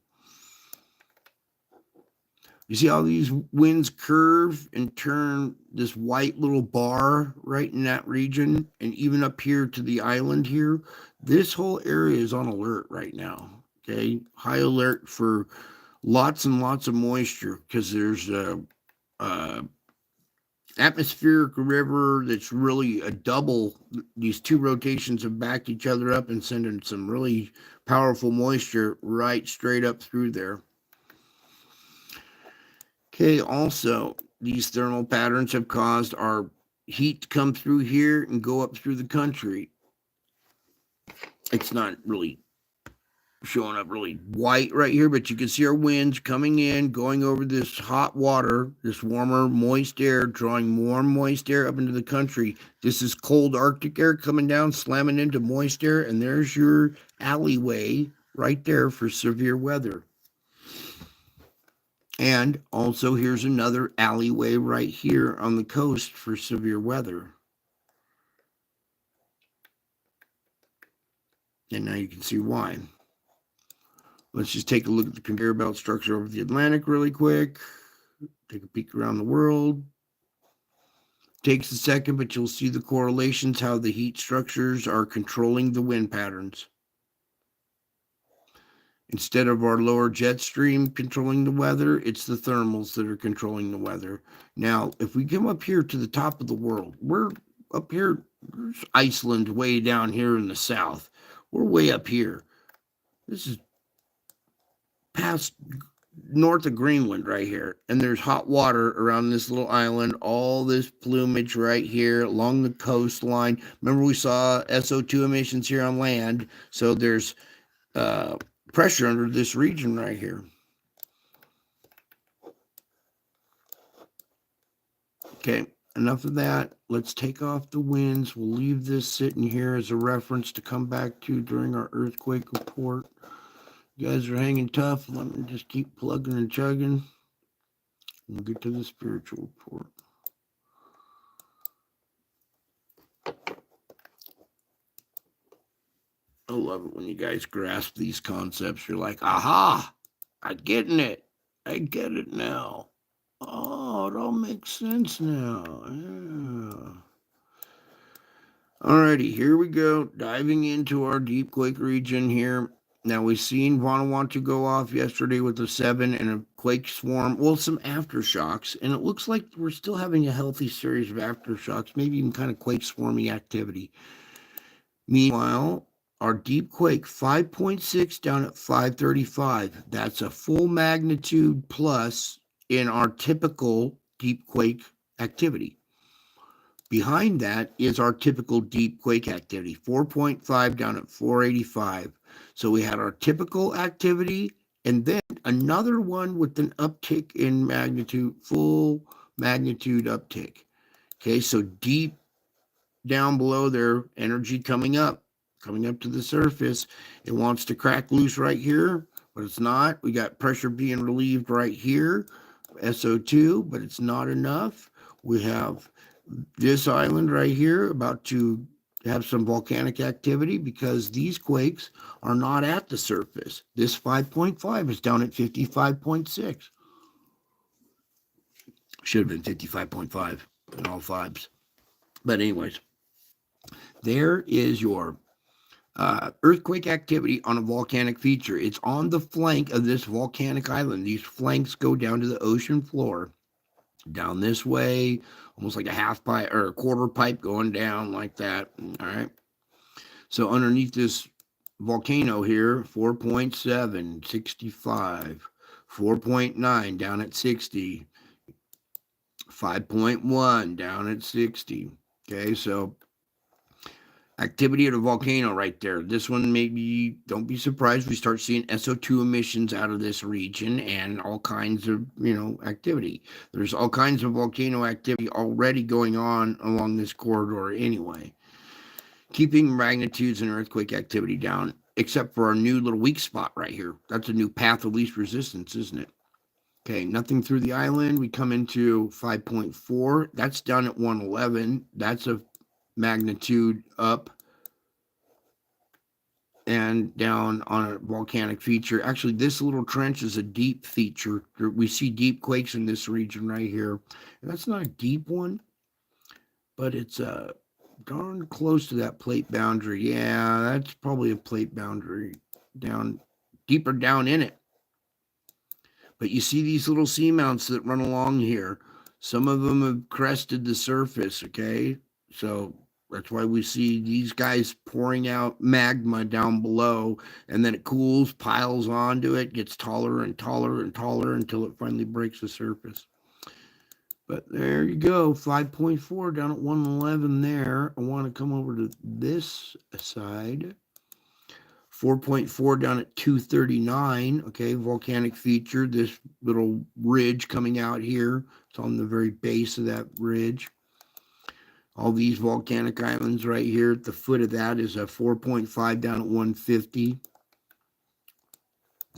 You see how these winds curve and turn this white little bar right in that region, and even up here to the island here. This whole area is on alert right now. Okay, high alert for lots and lots of moisture because there's a atmospheric river that's really a double. These two rotations have backed each other up and sending some really powerful moisture right straight up through there. Okay, also, these thermal patterns have caused our heat to come through here and go up through the country. It's not really showing up really white right here, but you can see our winds coming in, going over this hot water, this warmer, moist air, drawing more moist air up into the country. This is cold Arctic air coming down, slamming into moist air, and there's your alleyway right there for severe weather. And also here's another alleyway right here on the coast for severe weather. And now you can see why. Let's just take a look at the conveyor belt structure over the Atlantic really quick. Take a peek around the world. Takes a second, but you'll see the correlations, how the heat structures are controlling the wind patterns. Instead of our lower jet stream controlling the weather, it's the thermals that are controlling the weather. Now, if we come up here to the top of the world, we're up here, there's Iceland way down here in the south. We're way up here. This is past north of Greenland right here, and there's hot water around this little island, all this plumage right here along the coastline. Remember, we saw SO2 emissions here on land, so there's pressure under this region right here. Okay, enough of that. Let's take off the winds. We'll leave this sitting here as a reference to come back to during our earthquake report. You guys are hanging tough. Let me just keep plugging and chugging. We'll get to the spiritual report. I love it when you guys grasp these concepts. You're like, aha, I'm getting it. I get it now. Oh, it all makes sense now. Yeah. Alrighty, here we go. Diving into our deep quake region here. Now, we've seen Vanuatu go off yesterday with a 7 and a quake swarm. Well, some aftershocks. And it looks like we're still having a healthy series of aftershocks, maybe even kind of quake swarmy activity. Meanwhile, our deep quake 5.6 down at 535. That's a full magnitude plus in our typical deep quake activity. Behind that is our typical deep quake activity, 4.5 down at 485. So we had our typical activity and then another one with an uptick in magnitude, full magnitude uptick. Okay, so deep down below there, energy coming up to the surface. It wants to crack loose right here, but it's not. We got pressure being relieved right here, SO2, but it's not enough. We have this island right here about to have some volcanic activity because these quakes are not at the surface. This 5.5 is down at 55.6. Should have been 55.5 in all fives. But anyways, there is your earthquake activity on a volcanic feature. It's on the flank of this volcanic island. These flanks go down to the ocean floor, down this way, almost like a half pipe or a quarter pipe going down like that. All right. So underneath this volcano here, 4.7, 65, 4.9 down at 60, 5.1 down at 60. Okay, so activity at a volcano right there. This one, maybe don't be surprised we start seeing SO2 emissions out of this region and all kinds of, activity. There's all kinds of volcano activity already going on along this corridor anyway. Keeping magnitudes and earthquake activity down, except for our new little weak spot right here. That's a new path of least resistance, isn't it? Okay, nothing through the island. We come into 5.4. That's down at 111. That's a magnitude up and down on a volcanic feature. Actually, this little trench is a deep feature. We see deep quakes in this region right here. And that's not a deep one, but it's darn close to that plate boundary. Yeah, that's probably a plate boundary down deeper down in it. But you see these little seamounts that run along here. Some of them have crested the surface, okay? So that's why we see these guys pouring out magma down below, and then it cools, piles onto it, gets taller and taller and taller until it finally breaks the surface. But there you go, 5.4 down at 111 there. I want to come over to this side. 4.4 down at 239, okay, volcanic feature, this little ridge coming out here. It's on the very base of that ridge. All these volcanic islands right here at the foot of that is a 4.5 down at 150.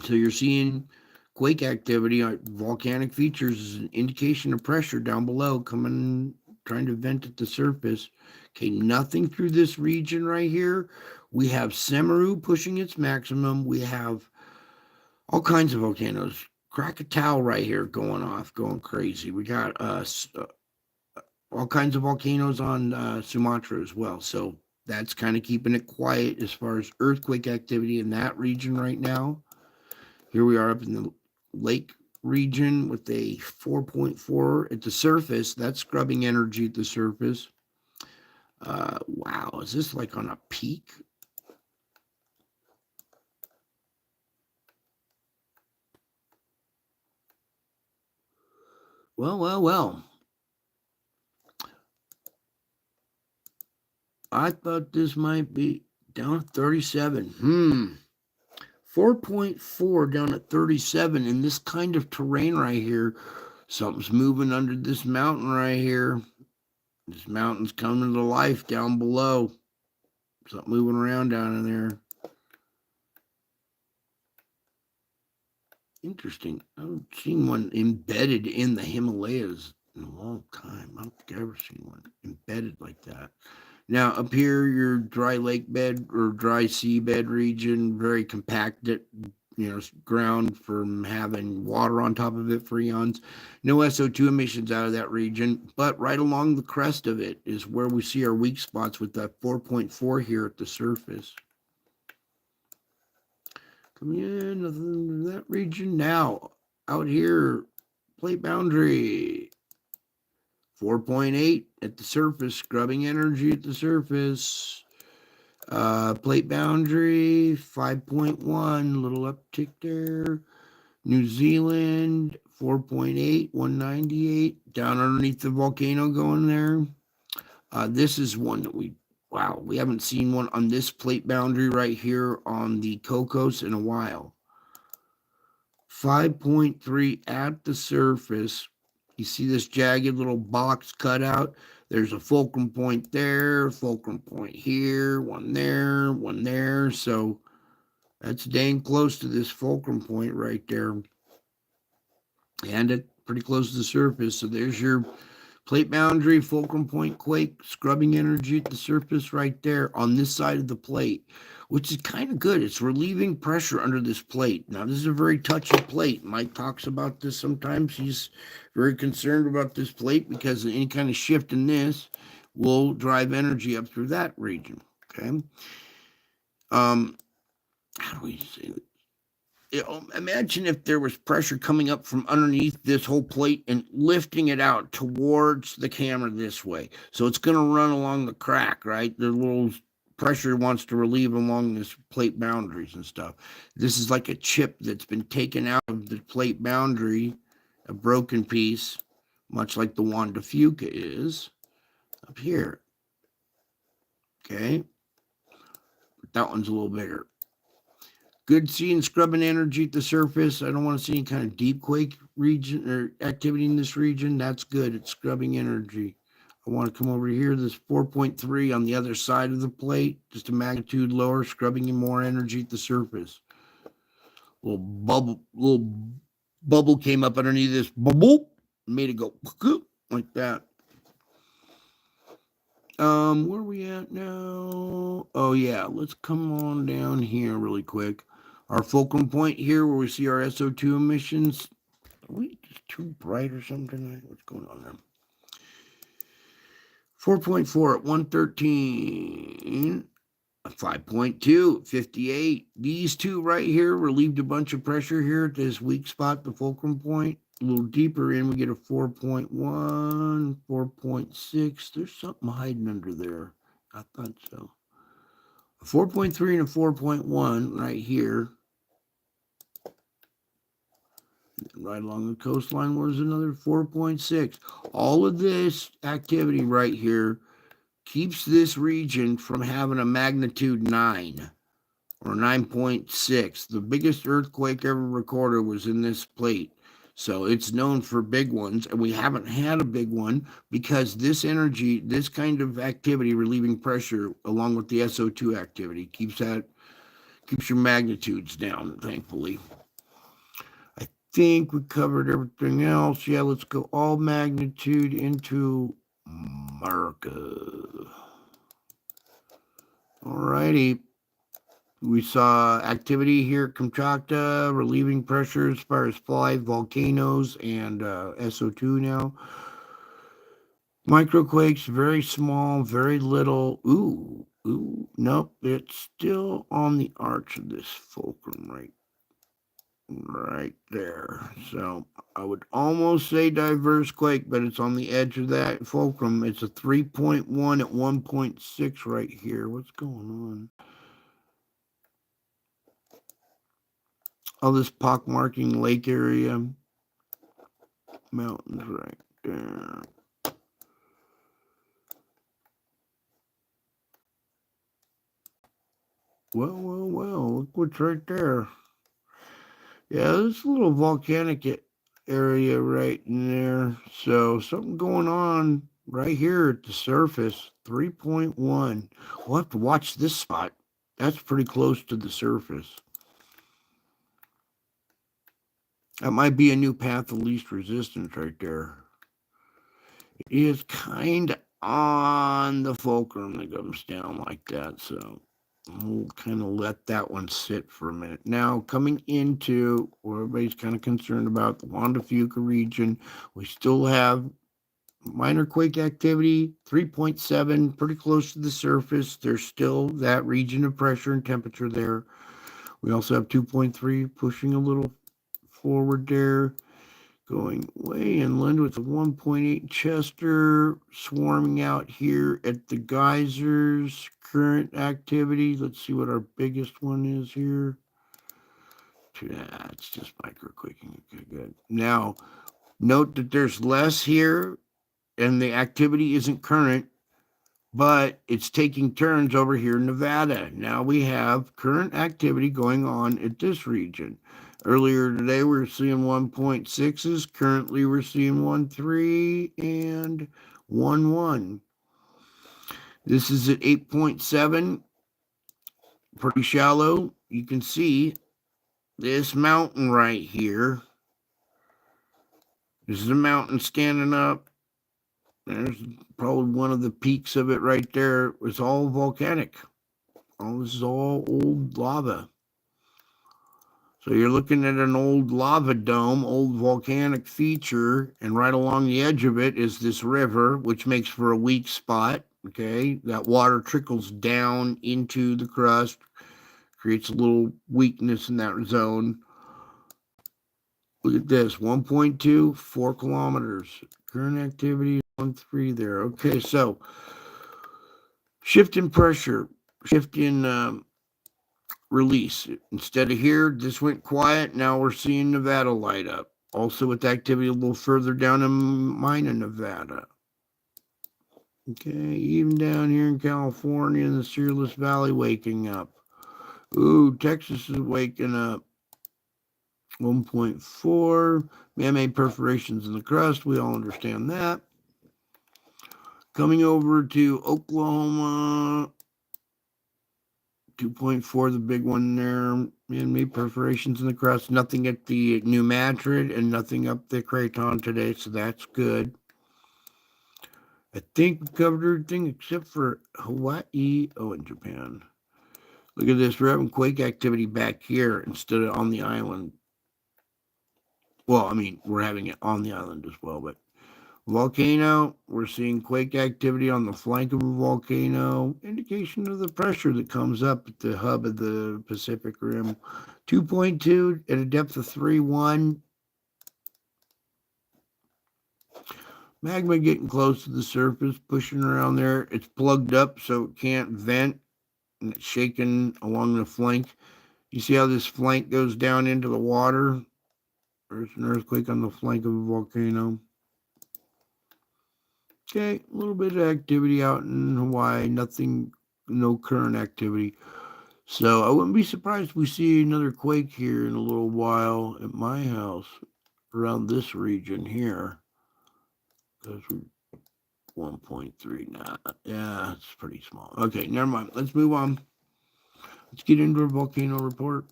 So you're seeing quake activity, volcanic features is an indication of pressure down below coming, trying to vent at the surface. Okay, nothing through this region right here. We have Semeru pushing its maximum. We have all kinds of volcanoes. Krakatoa right here going off, going crazy. We got all kinds of volcanoes on Sumatra as well. So that's kind of keeping it quiet as far as earthquake activity in that region right now. Here we are up in the lake region with a 4.4 at the surface. That's scrubbing energy at the surface. Wow, is this like on a peak? Well. I thought this might be down at 37. 4.4 down at 37 in this kind of terrain right here. Something's moving under this mountain right here. This mountain's coming to life down below. Something moving around down in there. Interesting. I haven't seen one embedded in the Himalayas in a long time. I don't think I've ever seen one embedded like that. Now, up here, your dry lake bed or dry seabed region, very compacted, ground from having water on top of it for eons. No SO2 emissions out of that region, but right along the crest of it is where we see our weak spots with that 4.4 here at the surface. Coming in, nothing in that region. Now, out here, plate boundary, 4.8 at the surface, scrubbing energy at the surface. Plate boundary, 5.1, little uptick there. New Zealand, 4.8, 198, down underneath the volcano going there. This is one that we haven't seen one on this plate boundary right here on the Cocos in a while. 5.3 at the surface. You see this jagged little box cut out? There's a fulcrum point there, fulcrum point here, one there. So that's dang close to this fulcrum point right there. And it pretty close to the surface. So there's your plate boundary, fulcrum point quake, scrubbing energy at the surface right there on this side of the plate, which is kind of good. It's relieving pressure under this plate. Now, this is a very touchy plate. Mike talks about this sometimes. He's very concerned about this plate because any kind of shift in this will drive energy up through that region. Okay. How do we say that? Imagine if there was pressure coming up from underneath this whole plate and lifting it out towards the camera this way. So it's going to run along the crack, right? The little pressure wants to relieve along this plate boundaries and stuff. This is like a chip that's been taken out of the plate boundary, a broken piece, much like the Juan de Fuca is up here. Okay. But that one's a little bigger. Good seeing scrubbing energy at the surface. I don't want to see any kind of deep quake region or activity in this region. That's good. It's scrubbing energy. I want to come over here. This 4.3 on the other side of the plate, just a magnitude lower, scrubbing in more energy at the surface. Little bubble came up underneath this bubble, made it go like that. Where are we at now? Oh yeah, let's come on down here really quick. Our fulcrum point here where we see our SO2 emissions. Are we just too bright or something? What's going on there? 4.4 at 113. 5.2 at 58. These two right here relieved a bunch of pressure here at this weak spot, the fulcrum point. A little deeper in, we get a 4.1, 4.6. There's something hiding under there. I thought so. A 4.3 and a 4.1 right here. Right along the coastline, where's another 4.6? All of this activity right here keeps this region from having a magnitude 9 or 9.6. The biggest earthquake ever recorded was in this plate. So it's known for big ones, and we haven't had a big one because this energy, this kind of activity relieving pressure along with the SO2 activity keeps your magnitudes down, thankfully. I think we covered everything else. Yeah, let's go all magnitude into America. Alrighty. We saw activity here at Kamchatka, relieving pressures as far as 5 volcanoes and SO2 now. Microquakes, very small, very little. Ooh, nope, it's still on the arch of this fulcrum right there. So I would almost say diverse quake, but it's on the edge of that fulcrum. It's a 3.1 at 1.6 right here. What's going on? All this pockmarking lake area. Mountains right there. Well, look what's right there. Yeah, there's a little volcanic area right in there. So something going on right here at the surface. 3.1. We'll have to watch this spot. That's pretty close to the surface. That might be a new path of least resistance right there. It is kind of on the fulcrum that comes down like that. So we'll kind of let that one sit for a minute. Now, coming into what everybody's kind of concerned about, the Juan de Fuca region, we still have minor quake activity, 3.7, pretty close to the surface. There's still that region of pressure and temperature there. We also have 2.3 pushing a little forward there. Going way inland with a 1.8 Chester, swarming out here at the geysers. Current activity. Let's see what our biggest one is here. Yeah, it's just microquaking. Okay, good. Now, note that there's less here, and the activity isn't current, but it's taking turns over here in Nevada. Now we have current activity going on at this region. Earlier today, we were seeing 1.6s. Currently, we're seeing 1.3 and 1.1. This is at 8.7, pretty shallow. You can see this mountain right here. This is a mountain standing up. There's probably one of the peaks of it right there. It's all volcanic. This is all old lava. So you're looking at an old lava dome, old volcanic feature, and right along the edge of it is this river, which makes for a weak spot. Okay, that water trickles down into the crust, creates a little weakness in that zone. Look at this, 1.2, 4 kilometers. Current activity, 1.3 there. Okay, so shift in pressure, shift in release. Instead of here, this went quiet. Now we're seeing Nevada light up. Also with activity a little further down in Mina, Nevada. Okay, even down here in California in the Searless Valley waking up. Ooh, Texas is waking up. 1.4. Man-made perforations in the crust. We all understand that. Coming over to Oklahoma. 2.4, the big one there. Man-made perforations in the crust. Nothing at the New Madrid and nothing up the Craton today, so that's good. I think we covered everything except for Hawaii. Oh, and Japan. Look at this. We're having quake activity back here instead of on the island. Well, I mean, we're having it on the island as well, but volcano, we're seeing quake activity on the flank of a volcano, indication of the pressure that comes up at the hub of the Pacific Rim. 2.2 at a depth of 3.1. Magma getting close to the surface, pushing around there. It's plugged up so it can't vent, and it's shaking along the flank. You see how this flank goes down into the water? There's an earthquake on the flank of a volcano. Okay, a little bit of activity out in Hawaii, nothing, no current activity. So I wouldn't be surprised if we see another quake here in a little while at my house around this region here. Because we're 1.3 now. Yeah, it's pretty small. Okay, never mind. Let's move on. Let's get into a volcano report.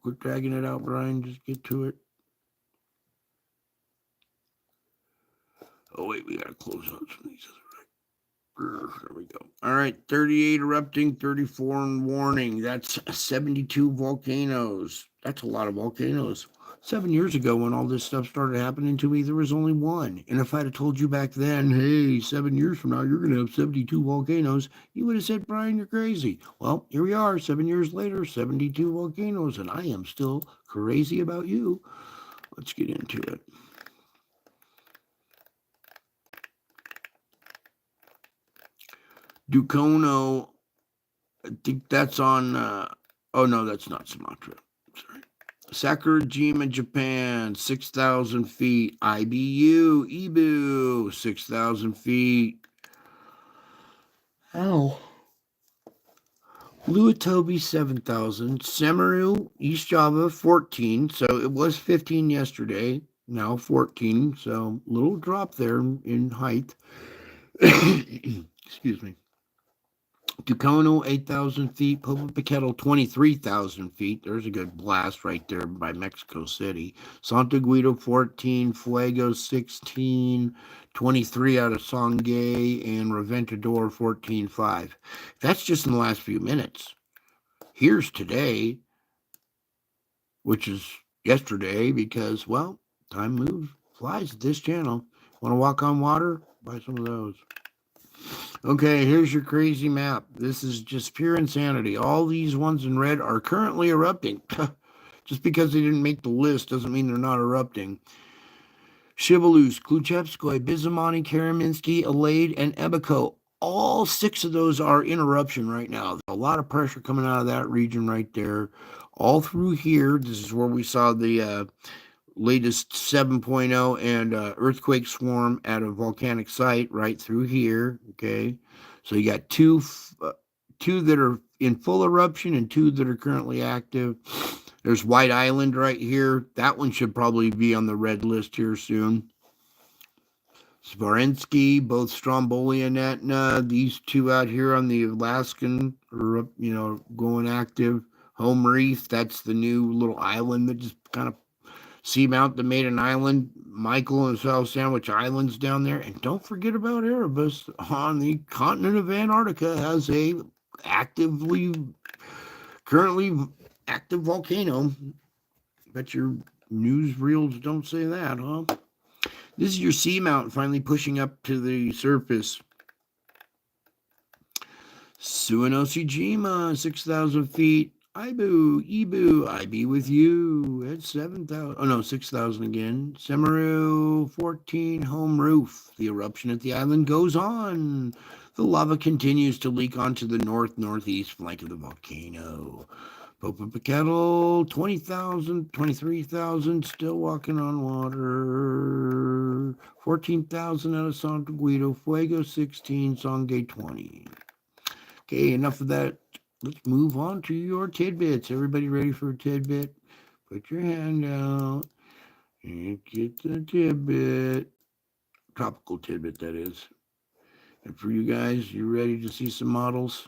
Quit dragging it out, Brian. Just get to it. Oh, wait, we got to close out some of these. There we go. All right, 38 erupting, 34 in warning. That's 72 volcanoes. That's a lot of volcanoes. 7 years ago, when all this stuff started happening to me, there was only one. And if I'd have told you back then, hey, 7 years from now, you're going to have 72 volcanoes, you would have said, Brian, you're crazy. Well, here we are, 7 years later, 72 volcanoes, and I am still crazy about you. Let's get into it. Dukono, I think that's on, oh no, that's not Sumatra. Sorry. Sakurajima, Japan, 6,000 feet. IBU, Ibu, 6,000 feet. Ow. Luatobi, 7,000. Semeru, East Java, 14. So it was 15 yesterday, now 14. So little drop there in height. Excuse me. Tucano, 8,000 feet. Popocatépetl, 23,000 feet. There's a good blast right there by Mexico City. Santo Guido, 14. Fuego, 16. 23 out of Sangay. And Reventador, 14.5. That's just in the last few minutes. Here's today, which is yesterday, because, well, time moves, flies at this channel. Want to walk on water? Buy some of those. Okay, here's your crazy map. This is just pure insanity. All these ones in red are currently erupting. Just because they didn't make the list doesn't mean they're not erupting. Shivalus, Kluchevskoy, Bizamani, Karaminsky, Alade, and Ebico. All 6 of those are in eruption right now. There's a lot of pressure coming out of that region right there. All through here, this is where we saw the latest 7.0 and earthquake swarm at a volcanic site right through here. Okay, so you got two that are in full eruption and 2 that are currently active. There's White Island right here. That one should probably be on the red list here soon. Svarensky, both Stromboli and Etna. These 2 out here on the Alaskan are, going active. Home Reef, that's the new little island that just kind of seamount that made an island. Michael and South Sandwich Islands down there. And don't forget about Erebus on the continent of Antarctica has a currently active volcano. Bet your newsreels don't say that, huh? This is your seamount finally pushing up to the surface. Suenoshijima, 6,000 feet. Ibu, I be with you at 7,000. Oh no, 6,000 again. Semeru, 14. Home Roof. The eruption at the island goes on. The lava continues to leak onto the northeast flank of the volcano. Popocatépetl, 20,000, 23,000, still walking on water. 14,000 out of Santo Guido. Fuego, 16. Sangay, 20. Okay, enough of that. Let's move on to your tidbits. Everybody ready for a tidbit? Put your hand out and get the tidbit. Tropical tidbit, that is. And for you guys, you ready to see some models?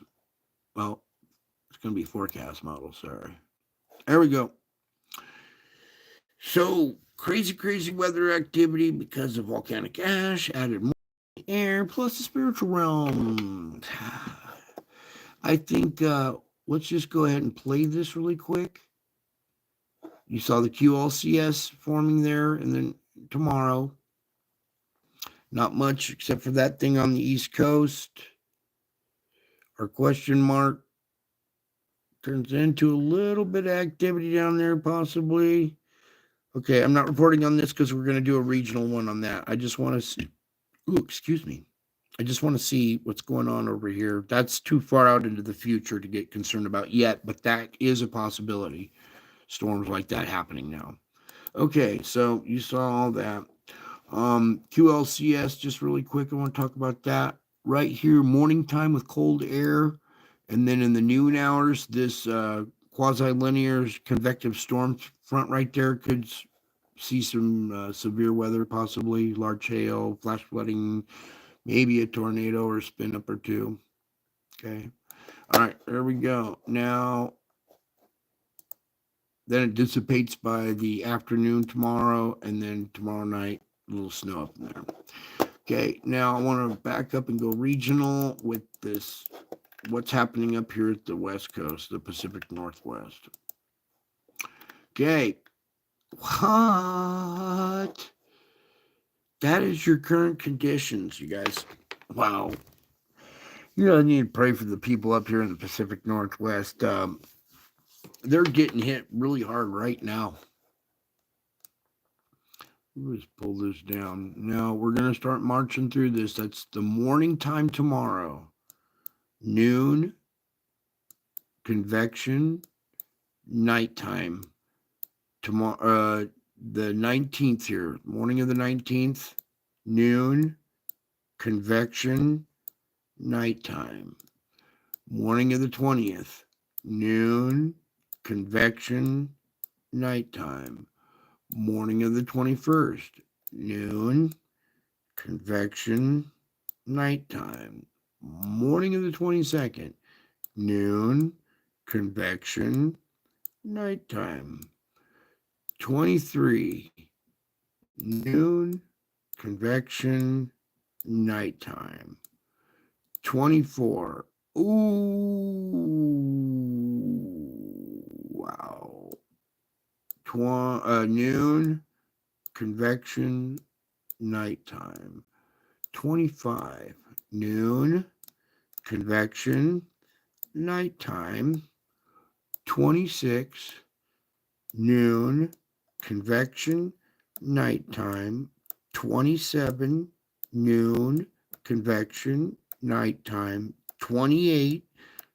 Well, it's going to be forecast models, sorry. There we go. So, crazy weather activity because of volcanic ash, added more air, plus the spiritual realm. I think let's just go ahead and play this really quick. You saw the QLCS forming there, and then tomorrow, not much except for that thing on the East Coast. Our question mark turns into a little bit of activity down there, possibly. Okay, I'm not reporting on this because we're going to do a regional one on that. I just want to see. Ooh, excuse me. I just want to see what's going on over here. That's too far out into the future to get concerned about yet, but that is a possibility. Storms like that happening now. Okay, so you saw all that. QLCS, just really quick, I want to talk about that. Right here, morning time with cold air, and then in the noon hours, this quasi-linear convective storm front right there could see some severe weather, possibly large hail, flash flooding, maybe a tornado or a spin up or 2. Okay. All right, there we go. Now, then it dissipates by the afternoon tomorrow, and then tomorrow night, a little snow up in there. Okay, now I want to back up and go regional with this. What's happening up here at the West Coast, the Pacific Northwest. Okay, what? That is your current conditions, you guys. Wow. You know, I need to pray for the people up here in the Pacific Northwest. They're getting hit really hard right now. Let's pull this down. Now we're going to start marching through this. That's the morning time tomorrow. Noon, convection, nighttime. Tomorrow, the 19th here. Morning of the 19th, noon, convection, nighttime. Morning of the 20th, noon, convection, nighttime. Morning of the 21st, noon, convection, nighttime. Morning of the 22nd, noon, convection, nighttime. 23, noon, convection, nighttime. 24, ooh, wow. Noon, convection, nighttime. 25, noon, convection, nighttime. 26, noon, convection, nighttime. 27, noon, convection, nighttime. 28,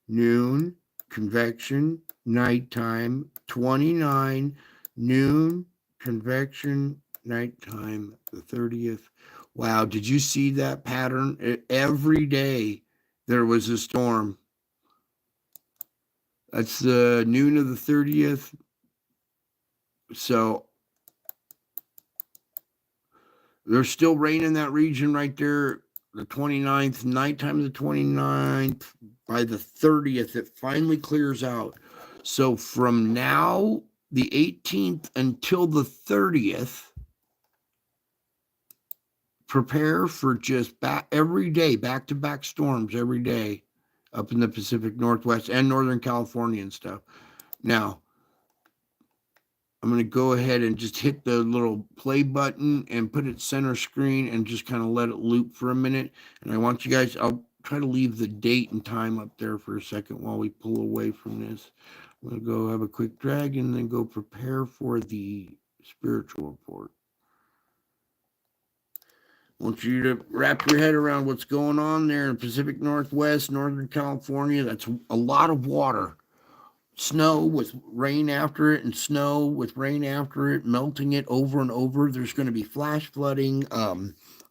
noon, convection, nighttime. 29, noon, convection, nighttime. The 30th. Wow, did you see that pattern? Every day there was a storm. That's the noon of the 30th. So there's still rain in that region right there. The 29th, nighttime of the 29th. By the 30th, it finally clears out. So from now, the 18th until the 30th, prepare for just every day, back-to-back storms every day up in the Pacific Northwest and Northern California and stuff. Now, I'm going to go ahead and just hit the little play button and put it center screen and just kind of let it loop for a minute. And I want you guys, I'll try to leave the date and time up there for a second while we pull away from this. I'm going to go have a quick drag and then go prepare for the spiritual report. I want you to wrap your head around what's going on there in the Pacific Northwest, Northern California. That's a lot of water. Snow with rain after it, and snow with rain after it, melting it over and over. There's going to be flash flooding,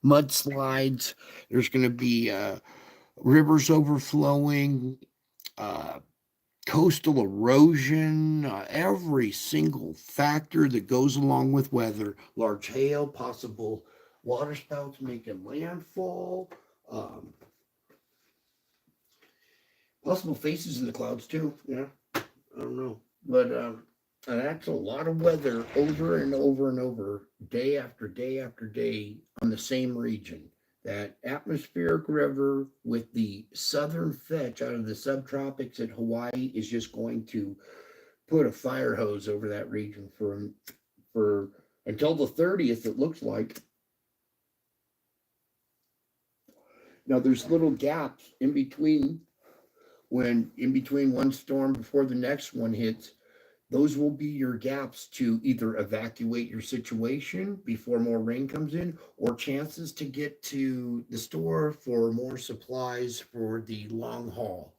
mudslides. There's going to be rivers overflowing, coastal erosion, every single factor that goes along with weather. Large hail, possible water spouts making landfall, possible faces in the clouds too. Yeah. I don't know, but that's a lot of weather over and over and over, day after day after day on the same region. That atmospheric river with the southern fetch out of the subtropics at Hawaii is just going to put a fire hose over that region for until the 30th, it looks like. Now there's little gaps in between one storm before the next one hits. Those will be your gaps to either evacuate your situation before more rain comes in, or chances to get to the store for more supplies for the long haul.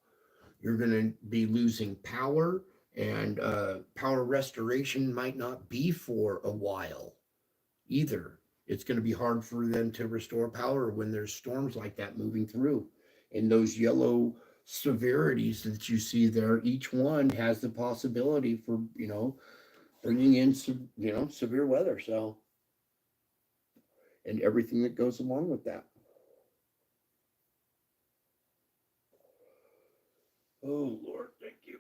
You're going to be losing power, and power restoration might not be for a while either. It's going to be hard for them to restore power when there's storms like that moving through. And those yellow severities that you see there, each one has the possibility for, bringing in some, severe weather. So, and everything that goes along with that. Oh, Lord, thank you.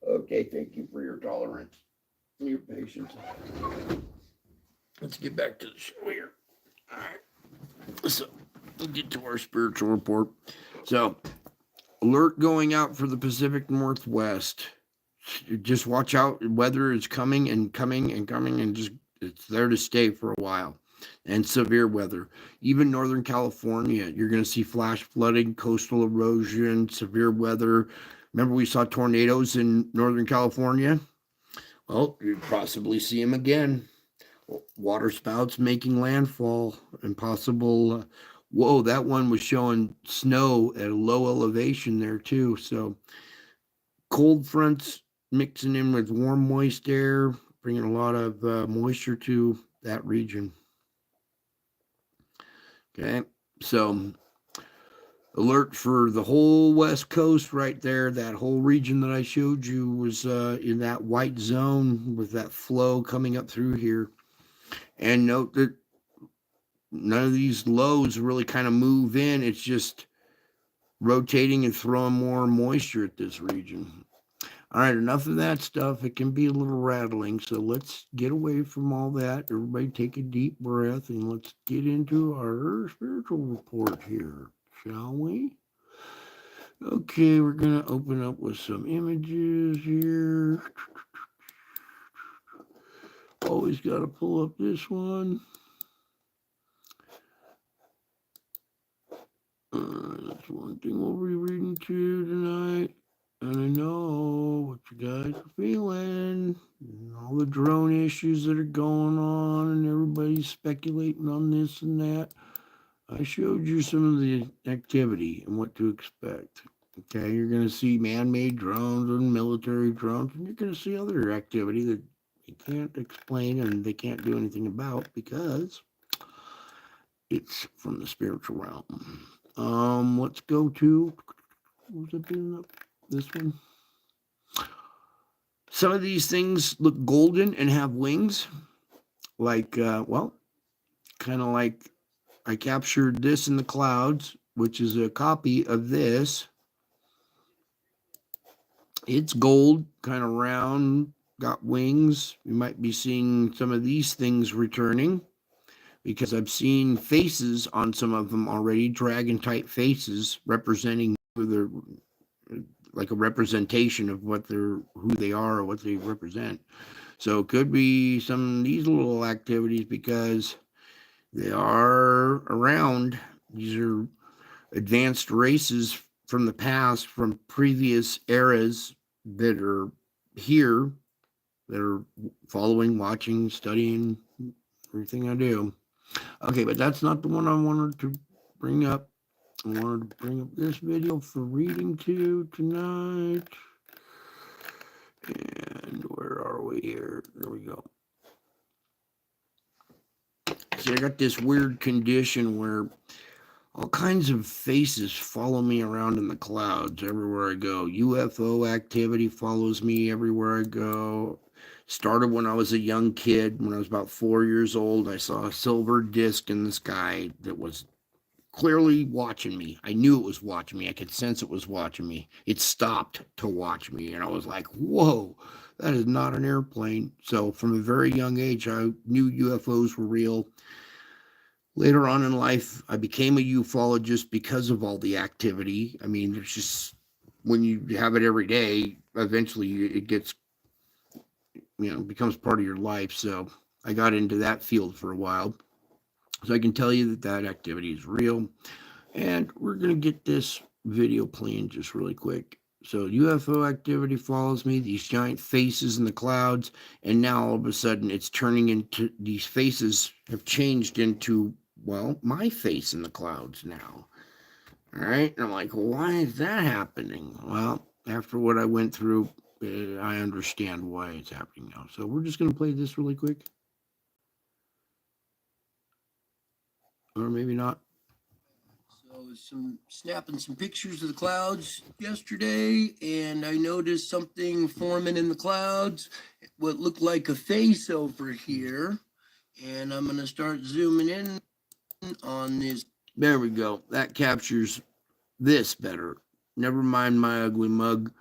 Okay, thank you for your tolerance and your patience. Let's get back to the show here. All right. So, we'll get to our spiritual report. So, alert going out for the Pacific Northwest. Just watch out. Weather is coming and coming and coming, and just it's there to stay for a while. And severe weather. Even Northern California, you're going to see flash flooding, coastal erosion, severe weather. Remember, we saw tornadoes in Northern California? Well, you'd possibly see them again. Water spouts making landfall and possible. Whoa, that one was showing snow at a low elevation there, too. So, cold fronts mixing in with warm, moist air, bringing a lot of moisture to that region. Okay, so alert for the whole West Coast right there. That whole region that I showed you was in that white zone with that flow coming up through here. And note that none of these lows really kind of move in. It's just rotating and throwing more moisture at this region. All right, enough of that stuff. It can be a little rattling, so let's get away from all that. Everybody take a deep breath and let's get into our spiritual report here, shall we? Okay, we're going to open up with some images here. Always got to pull up this one. That's one thing we'll be reading to tonight. And I know what you guys are feeling. And all the drone issues that are going on, and everybody's speculating on this and that. I showed you some of the activity and what to expect. Okay, you're going to see man-made drones and military drones, and you're going to see other activity that you can't explain and they can't do anything about because it's from the spiritual realm. Let's go to this one. Some of these things look golden and have wings, like kind of like I captured this in the clouds, which is a copy of this. It's gold, kind of round, got wings. You might be seeing some of these things returning because I've seen faces on some of them already, dragon-type faces representing their, like a representation of who they are or what they represent. So it could be some of these little activities because they are around. These are advanced races from the past, from previous eras that are here, that are following, watching, studying everything I do. Okay, but that's not the one I wanted to bring up. I wanted to bring up this video for reading to tonight. And where are we here? There we go. See, I got this weird condition where all kinds of faces follow me around in the clouds everywhere I go. UFO activity follows me everywhere I go. Started when I was a young kid. When I was about 4 years old, I saw a silver disc in the sky that was clearly watching me. I knew it was watching me. I could sense it was watching me. It stopped to watch me, and I was like, whoa, that is not an airplane. So from a very young age, I knew UFOs were real. Later on in life, I became a ufologist because of all the activity. I mean, there's just, when you have it every day, eventually it gets, becomes part of your life. So I got into that field for a while. So I can tell you that activity is real. And we're going to get this video playing just really quick. So UFO activity follows me, these giant faces in the clouds, and now all of a sudden it's turning into, these faces have changed into, well, my face in the clouds now. All right, and I'm like, why is that happening? Well, after what I went through, I understand why it's happening now. So we're just going to play this really quick. Or maybe not. So snapping some pictures of the clouds yesterday, and I noticed something forming in the clouds, what looked like a face over here, and I'm going to start zooming in on this. There we go. That captures this better. Never mind my ugly mug.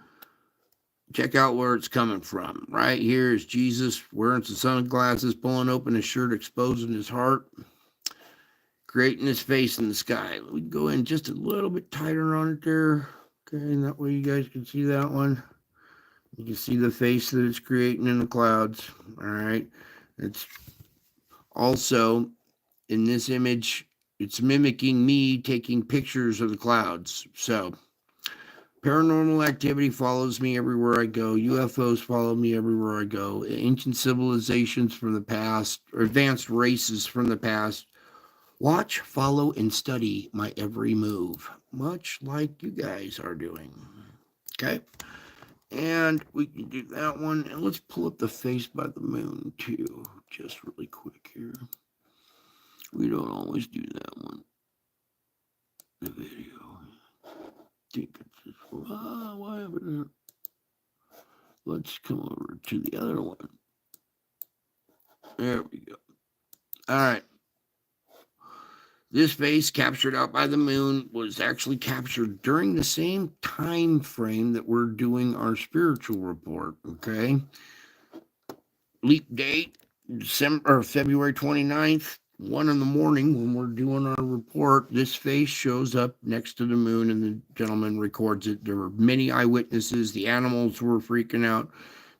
check out where it's coming from. Right here is Jesus wearing some sunglasses, pulling open his shirt, exposing his heart, creating his face in the sky. We can go in just a little bit tighter on it there. Okay, and that way you guys can see that one. You can see the face that it's creating in the clouds. All right. It's also in this image, it's mimicking me taking pictures of the clouds. So paranormal activity follows me everywhere I go. UFOs follow me everywhere I go. Ancient civilizations from the past, or advanced races from the past, watch, follow, and study my every move, much like you guys are doing. Okay? And we can do that one. And let's pull up the face by the moon, too, just really quick here. We don't always do that one. The video. Whatever. Let's come over to the other one. There we go. All right. This face captured out by the moon was actually captured during the same time frame that we're doing our spiritual report. Okay. Leap date, February 29th, 1 in the morning when we're doing our report. This face shows up next to the moon and the gentleman records it. There were many eyewitnesses. The animals were freaking out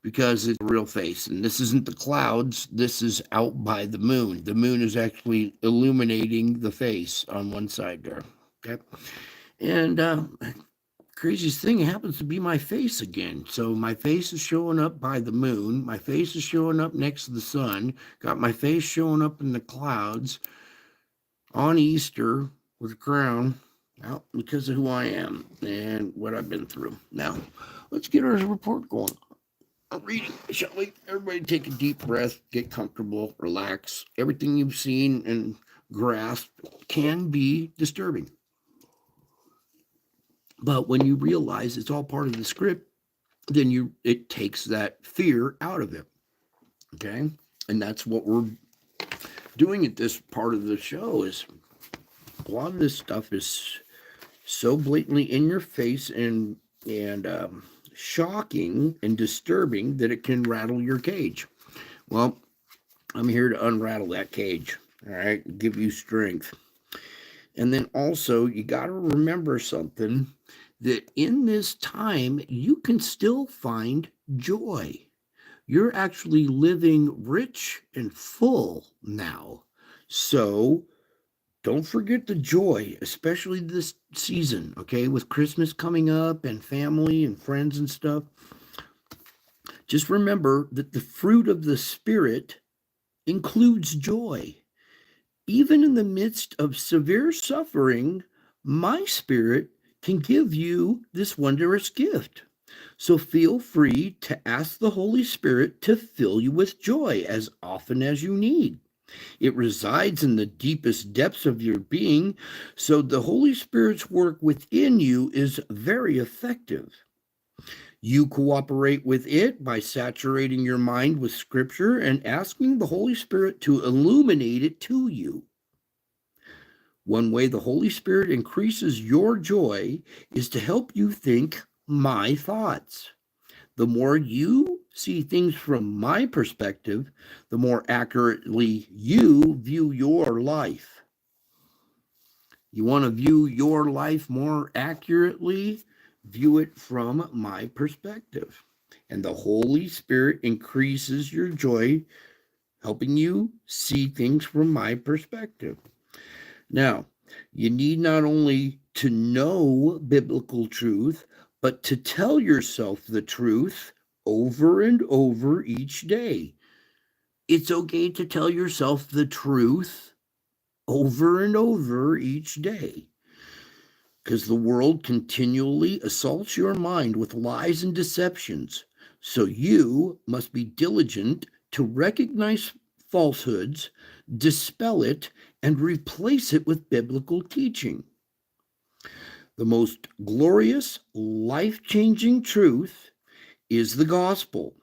because it's a real face. And this isn't the clouds. This is out by the moon. The moon is actually illuminating the face on one side there. Okay. And craziest thing happens to be my face again. So my face is showing up by the moon. My face is showing up next to the sun. Got my face showing up in the clouds on Easter with a crown out because of who I am and what I've been through. Now, let's get our report going. Reading, shall we? Everybody take a deep breath, get comfortable, relax. Everything you've seen and grasped can be disturbing. But when you realize it's all part of the script, then it takes that fear out of it. Okay? And that's what we're doing at this part of the show. Is a lot of this stuff is so blatantly in your face and shocking and disturbing that it can rattle your cage. Well, I'm here to unrattle that cage, all right, give you strength. And then also, you got to remember something, that in this time, you can still find joy. You're actually living rich and full now. So don't forget the joy, especially this season, okay? With Christmas coming up and family and friends and stuff. Just remember that the fruit of the Spirit includes joy. Even in the midst of severe suffering, my Spirit can give you this wondrous gift. So feel free to ask the Holy Spirit to fill you with joy as often as you need. It resides in the deepest depths of your being, so the Holy Spirit's work within you is very effective. You cooperate with it by saturating your mind with Scripture and asking the Holy Spirit to illuminate it to you. One way the Holy Spirit increases your joy is to help you think my thoughts. The more you see things from my perspective, the more accurately you view your life. You want to view your life more accurately? View it from my perspective. And the Holy Spirit increases your joy, helping you see things from my perspective. Now, you need not only to know biblical truth, but to tell yourself the truth over and over each day. It's okay to tell yourself the truth over and over each day, because the world continually assaults your mind with lies and deceptions. So you must be diligent to recognize falsehoods, dispel it, and replace it with biblical teaching. The most glorious, life-changing truth is the gospel.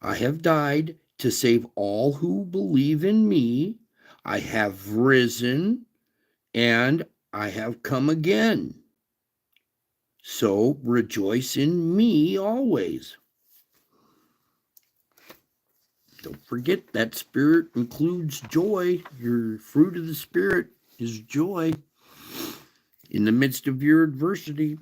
I have died to save all who believe in me. I have risen, and I have come again. So rejoice in me always. Don't forget that spirit includes joy. Your fruit of the spirit is joy in the midst of your adversity.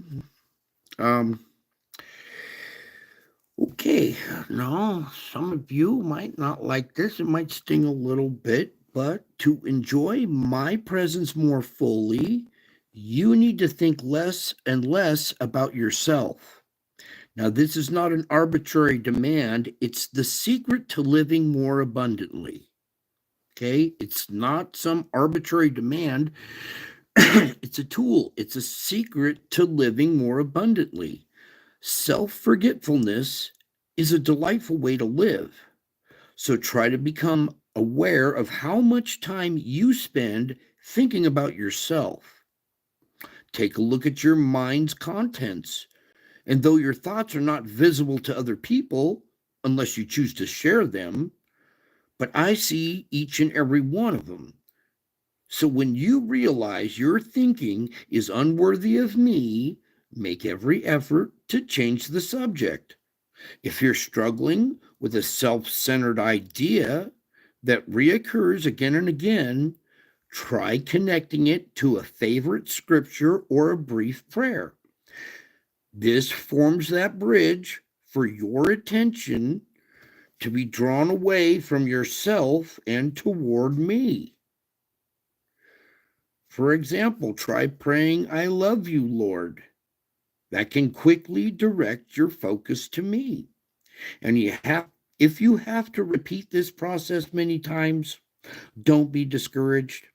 Okay, now some of you might not like this. It might sting a little bit, but to enjoy my presence more fully, you need to think less and less about yourself. Now, this is not an arbitrary demand, it's the secret to living more abundantly. Okay, it's not some arbitrary demand, it's a tool, it's a secret to living more abundantly. Self-forgetfulness is a delightful way to live. So try to become aware of how much time you spend thinking about yourself. Take a look at your mind's contents. And though your thoughts are not visible to other people, unless you choose to share them, but I see each and every one of them. So when you realize your thinking is unworthy of me, make every effort to change the subject. If you're struggling with a self-centered idea that reoccurs again and again, try connecting it to a favorite scripture or a brief prayer. This forms that bridge for your attention to be drawn away from yourself and toward me. For example, try praying, I love you, Lord. That can quickly direct your focus to me. And if you have to repeat this process many times, don't be discouraged.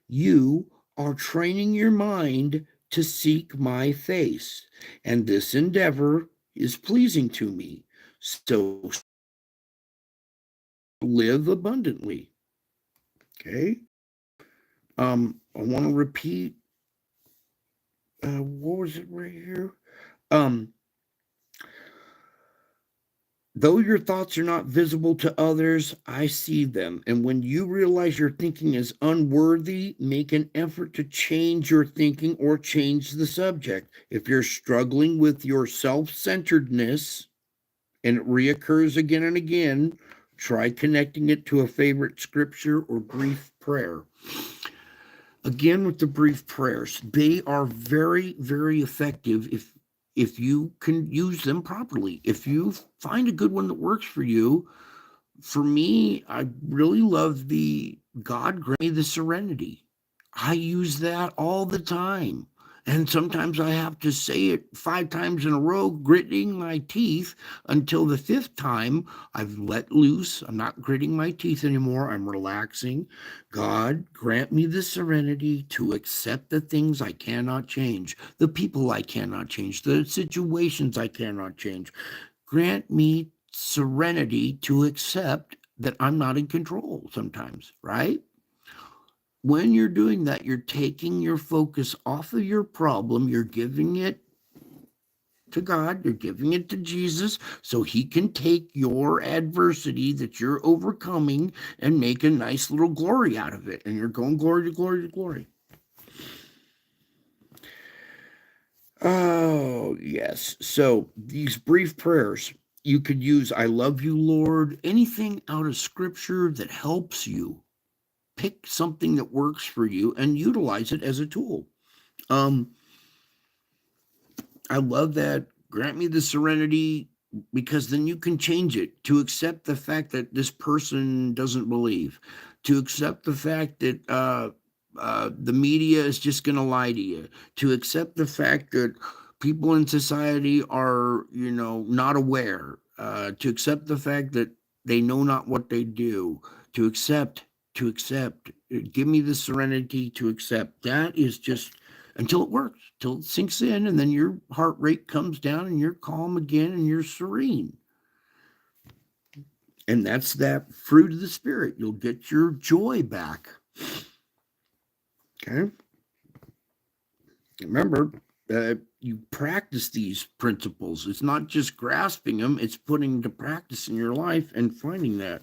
You are training your mind to seek my face, and this endeavor is pleasing to me. So live abundantly. Okay. I want to repeat. What was it right here? Um, Though your thoughts are not visible to others, I see them. And when you realize your thinking is unworthy, make an effort to change your thinking or change the subject. If you're struggling with your self-centeredness and it reoccurs again and again, try connecting it to a favorite scripture or brief prayer. Again, with the brief prayers, they are very, very effective if you can use them properly. If you find a good one that works for you, for me, I really love the God grant me the serenity. I use that all the time. And sometimes I have to say it 5 times in a row, gritting my teeth until the 5th time I've let loose. I'm not gritting my teeth anymore. I'm relaxing. God, grant me the serenity to accept the things I cannot change, the people I cannot change, the situations I cannot change. Grant me serenity to accept that I'm not in control sometimes, right? When you're doing that, you're taking your focus off of your problem, you're giving it to God, you're giving it to Jesus so he can take your adversity that you're overcoming and make a nice little glory out of it. And you're going glory to glory to glory. Oh, yes. So these brief prayers, you could use I love you, Lord, anything out of scripture that helps you. Pick something that works for you and utilize it as a tool. I love that. Grant me the serenity because then you can change it to accept the fact that this person doesn't believe, to accept the fact that the media is just going to lie to you, to accept the fact that people in society are, not aware, to accept the fact that they know not what they do, to accept, give me the serenity to accept. That is just until it works, till it sinks in, and then your heart rate comes down and you're calm again and you're serene. And that's that fruit of the spirit. You'll get your joy back. Okay. Remember, you practice these principles. It's not just grasping them, it's putting to practice in your life and finding that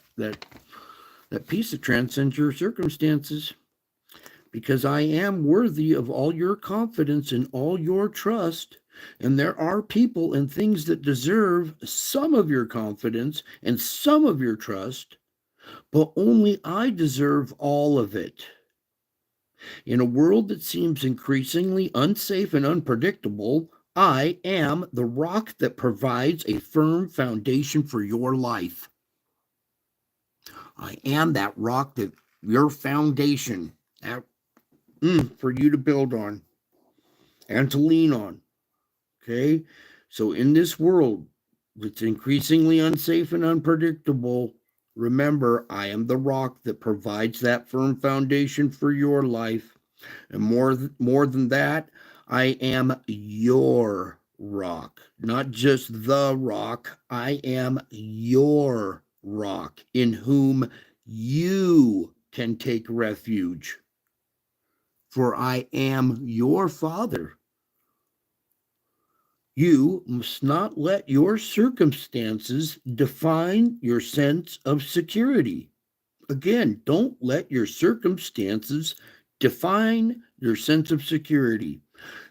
peace that transcends your circumstances. because I am worthy of all your confidence and all your trust. And there are people and things that deserve some of your confidence and some of your trust, but only I deserve all of it. In a world that seems increasingly unsafe and unpredictable, I am the rock that provides a firm foundation for your life. I am that rock that your foundation for you to build on and to lean on. Okay? So in this world that's increasingly unsafe and unpredictable, remember, I am the rock that provides that firm foundation for your life. And more than that, I am your rock, not just the rock. I am your rock in whom you can take refuge. For I am your father. You must not let your circumstances define your sense of security. Again, don't let your circumstances define your sense of security.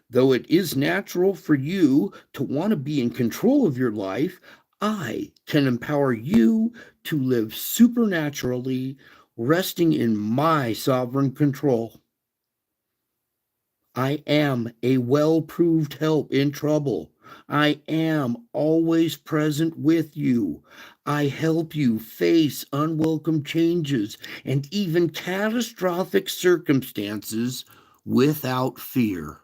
Though it is natural for you to want to be in control of your life, I can empower you to live supernaturally, resting in my sovereign control. I am a well-proved help in trouble. I am always present with you. I help you face unwelcome changes and even catastrophic circumstances without fear.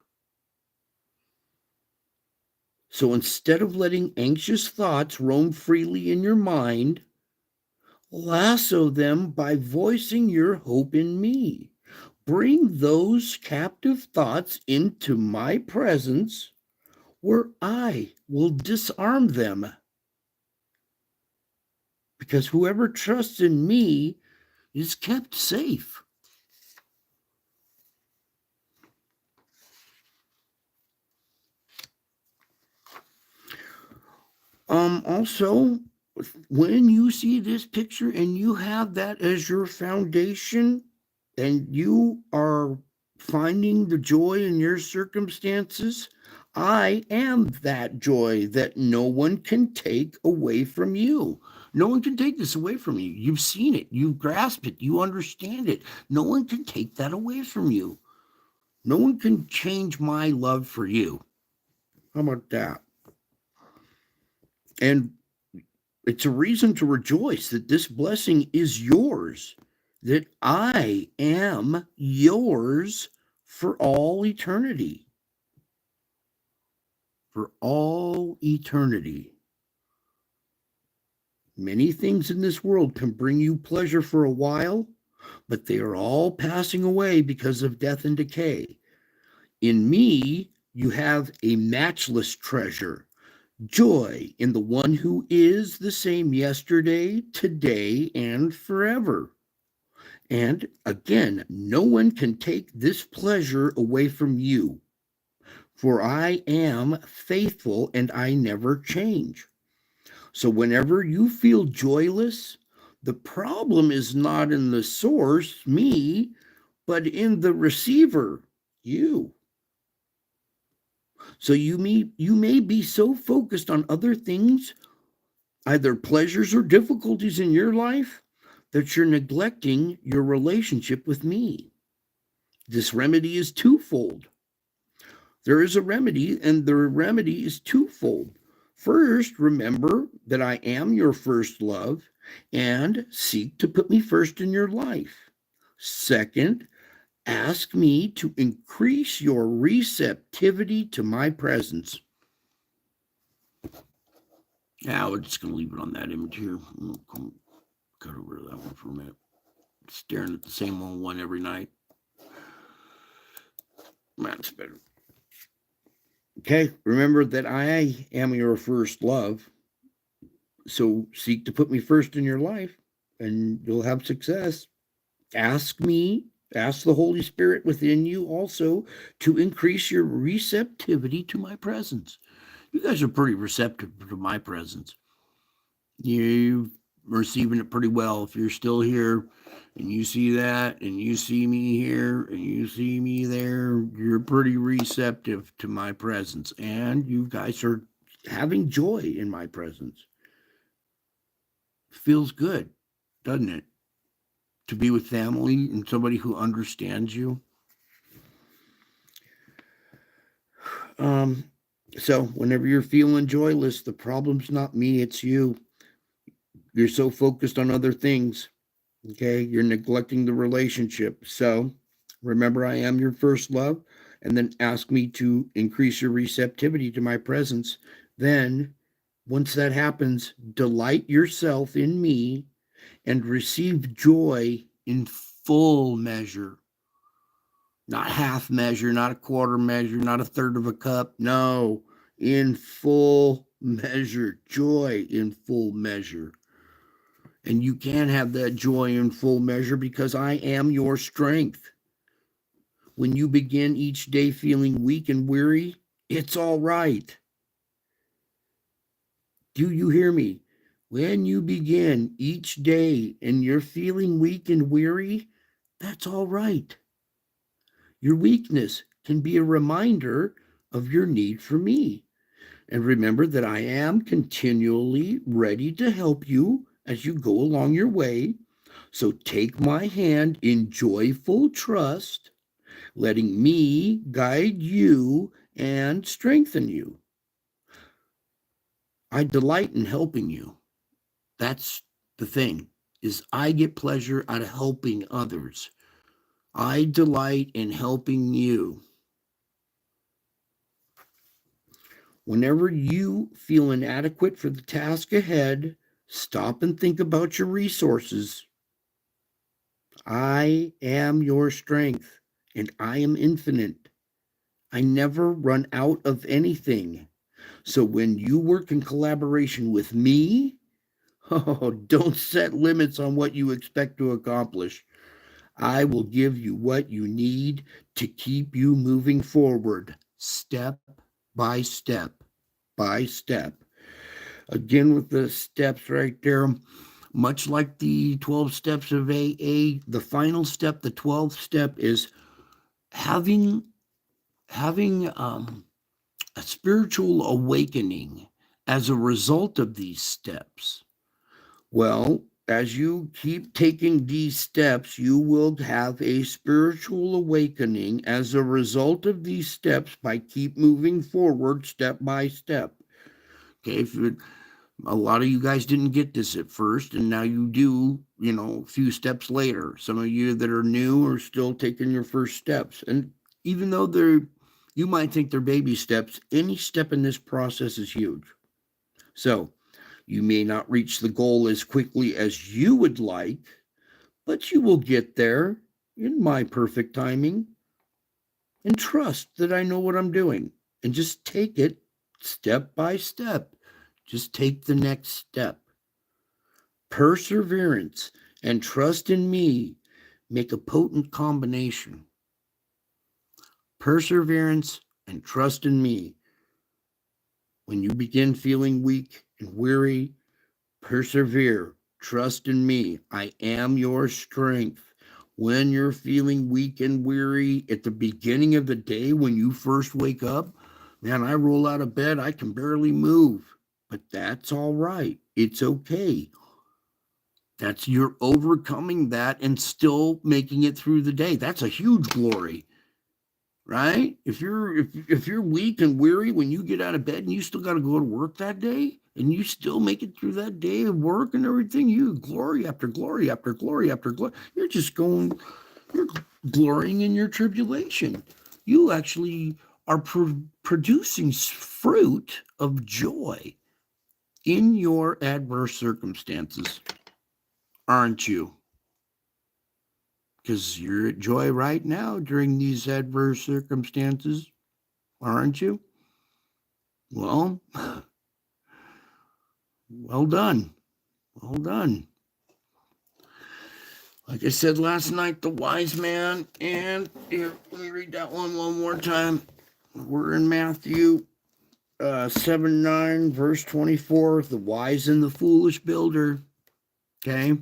So instead of letting anxious thoughts roam freely in your mind, lasso them by voicing your hope in me. Bring those captive thoughts into my presence where I will disarm them. Because whoever trusts in me is kept safe. Also, when you see this picture and you have that as your foundation and you are finding the joy in your circumstances, I am that joy that no one can take away from you. No one can take this away from you. You've seen it, you've grasped it, you understand it. No one can take that away from you. No one can change my love for you. How about that? And it's a reason to rejoice that this blessing is yours, that I am yours for all eternity. For all eternity. Many things in this world can bring you pleasure for a while, but they are all passing away because of death and decay. In me, you have a matchless treasure, joy in the one who is the same yesterday, today, and forever. And again, no one can take this pleasure away from you, for I am faithful and I never change. So whenever you feel joyless, the problem is not in the source, me, but in the receiver, you. So you may be so focused on other things, either pleasures or difficulties in your life, that you're neglecting your relationship with me. This remedy is twofold. There is a remedy, and the remedy is twofold. First, remember that I am your first love and seek to put me first in your life. Second, ask me to increase your receptivity to my presence. Yeah, we're just going to leave it on that image here. Cut over that one for a minute. Staring at the same old one every night. That's better. Okay, remember that I am your first love. So seek to put me first in your life and you'll have success. Ask me, ask the Holy Spirit within you also to increase your receptivity to my presence. You guys are pretty receptive to my presence. You receiving it pretty well. If you're still here and you see that and you see me here and you see me there, you're pretty receptive to my presence. And you guys are having joy in my presence. Feels good, doesn't it? To be with family and somebody who understands you. So whenever you're feeling joyless, the problem's not me, it's you. You're so focused on other things. Okay, you're neglecting the relationship. So remember, I am your first love, and then ask me to increase your receptivity to my presence. Then, once that happens, delight yourself in me and receive joy in full measure. Not half measure, not a quarter measure, not a third of a cup. No, in full measure, joy in full measure. And you can have that joy in full measure because I am your strength. When you begin each day feeling weak and weary, it's all right. Do you hear me? When you begin each day and you're feeling weak and weary, that's all right. Your weakness can be a reminder of your need for me. And remember that I am continually ready to help you as you go along your way. So take my hand in joyful trust, letting me guide you and strengthen you. I delight in helping you. That's the thing, is I get pleasure out of helping others. I delight in helping you. Whenever you feel inadequate for the task ahead, stop and think about your resources. I am your strength, and I am infinite. I never run out of anything. So when you work in collaboration with me, don't set limits on what you expect to accomplish. I will give you what you need to keep you moving forward, step by step by step. Again, with the steps right there, much like the 12 steps of AA, the final step, the 12th step, is having a spiritual awakening as a result of these steps. Well, as you keep taking these steps, you will have a spiritual awakening as a result of these steps by keep moving forward step by step. Okay, a lot of you guys didn't get this at first, and now you do, a few steps later. Some of you that are new are still taking your first steps. And even though you might think they're baby steps, any step in this process is huge. So you may not reach the goal as quickly as you would like, but you will get there in my perfect timing. And trust that I know what I'm doing. And just take it step by step. Just take the next step. Perseverance and trust in me make a potent combination. Perseverance and trust in me. When you begin feeling weak and weary, persevere. Trust in me. I am your strength. When you're feeling weak and weary at the beginning of the day, when you first wake up, man, I roll out of bed, I can barely move. But that's all right. It's okay. You're overcoming that and still making it through the day. That's a huge glory, right? If you're weak and weary when you get out of bed and you still got to go to work that day and you still make it through that day of work and everything, you glory after glory after glory after glory. You're glorying in your tribulation. You actually are producing fruit of joy in your adverse circumstances, aren't you? Because you're at joy right now during these adverse circumstances, aren't you? Well, well done. Well done. Like I said last night, the wise man, and here, let me read that one more time. We're in Matthew 7:9, verse 24, the wise and the foolish builder. Okay?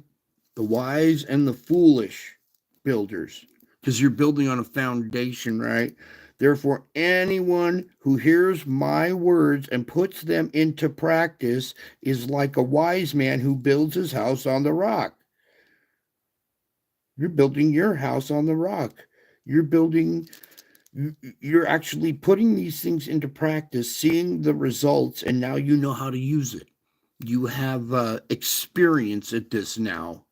The wise and the foolish builders, because you're building on a foundation, right? Therefore, anyone who hears my words and puts them into practice is like a wise man who builds his house on the rock. You're building your house on the rock. You're building, you're actually putting these things into practice, seeing the results, and now you know how to use it. You have experience at this now.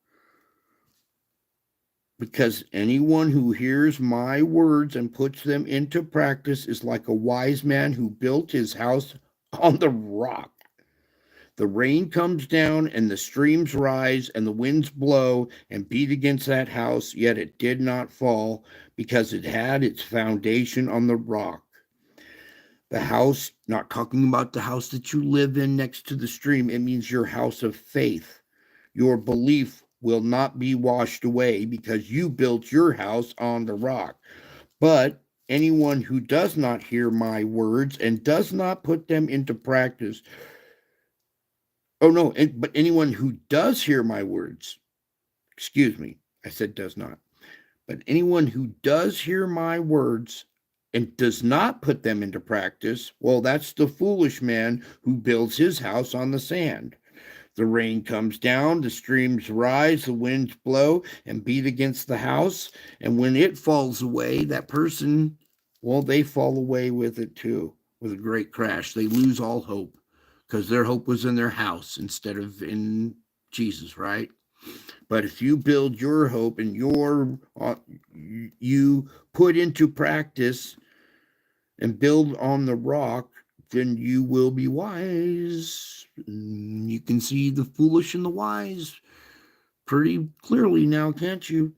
Because anyone who hears my words and puts them into practice is like a wise man who built his house on the rock. The rain comes down and the streams rise and the winds blow and beat against that house, yet it did not fall because it had its foundation on the rock. The house, not talking about the house that you live in next to the stream, it means your house of faith. Your belief will not be washed away because you built your house on the rock. But anyone who does not hear my words and does not put them into practice, but anyone who does hear my words, excuse me, I said does not, but anyone who does hear my words and does not put them into practice, well, that's the foolish man who builds his house on the sand. The rain comes down, the streams rise, the winds blow and beat against the house. And when it falls away, that person, well, they fall away with it too, with a great crash. They lose all hope because their hope was in their house instead of in Jesus, right? But if you build your hope and you put into practice and build on the rock, then you will be wise. You can see the foolish and the wise pretty clearly now, can't you?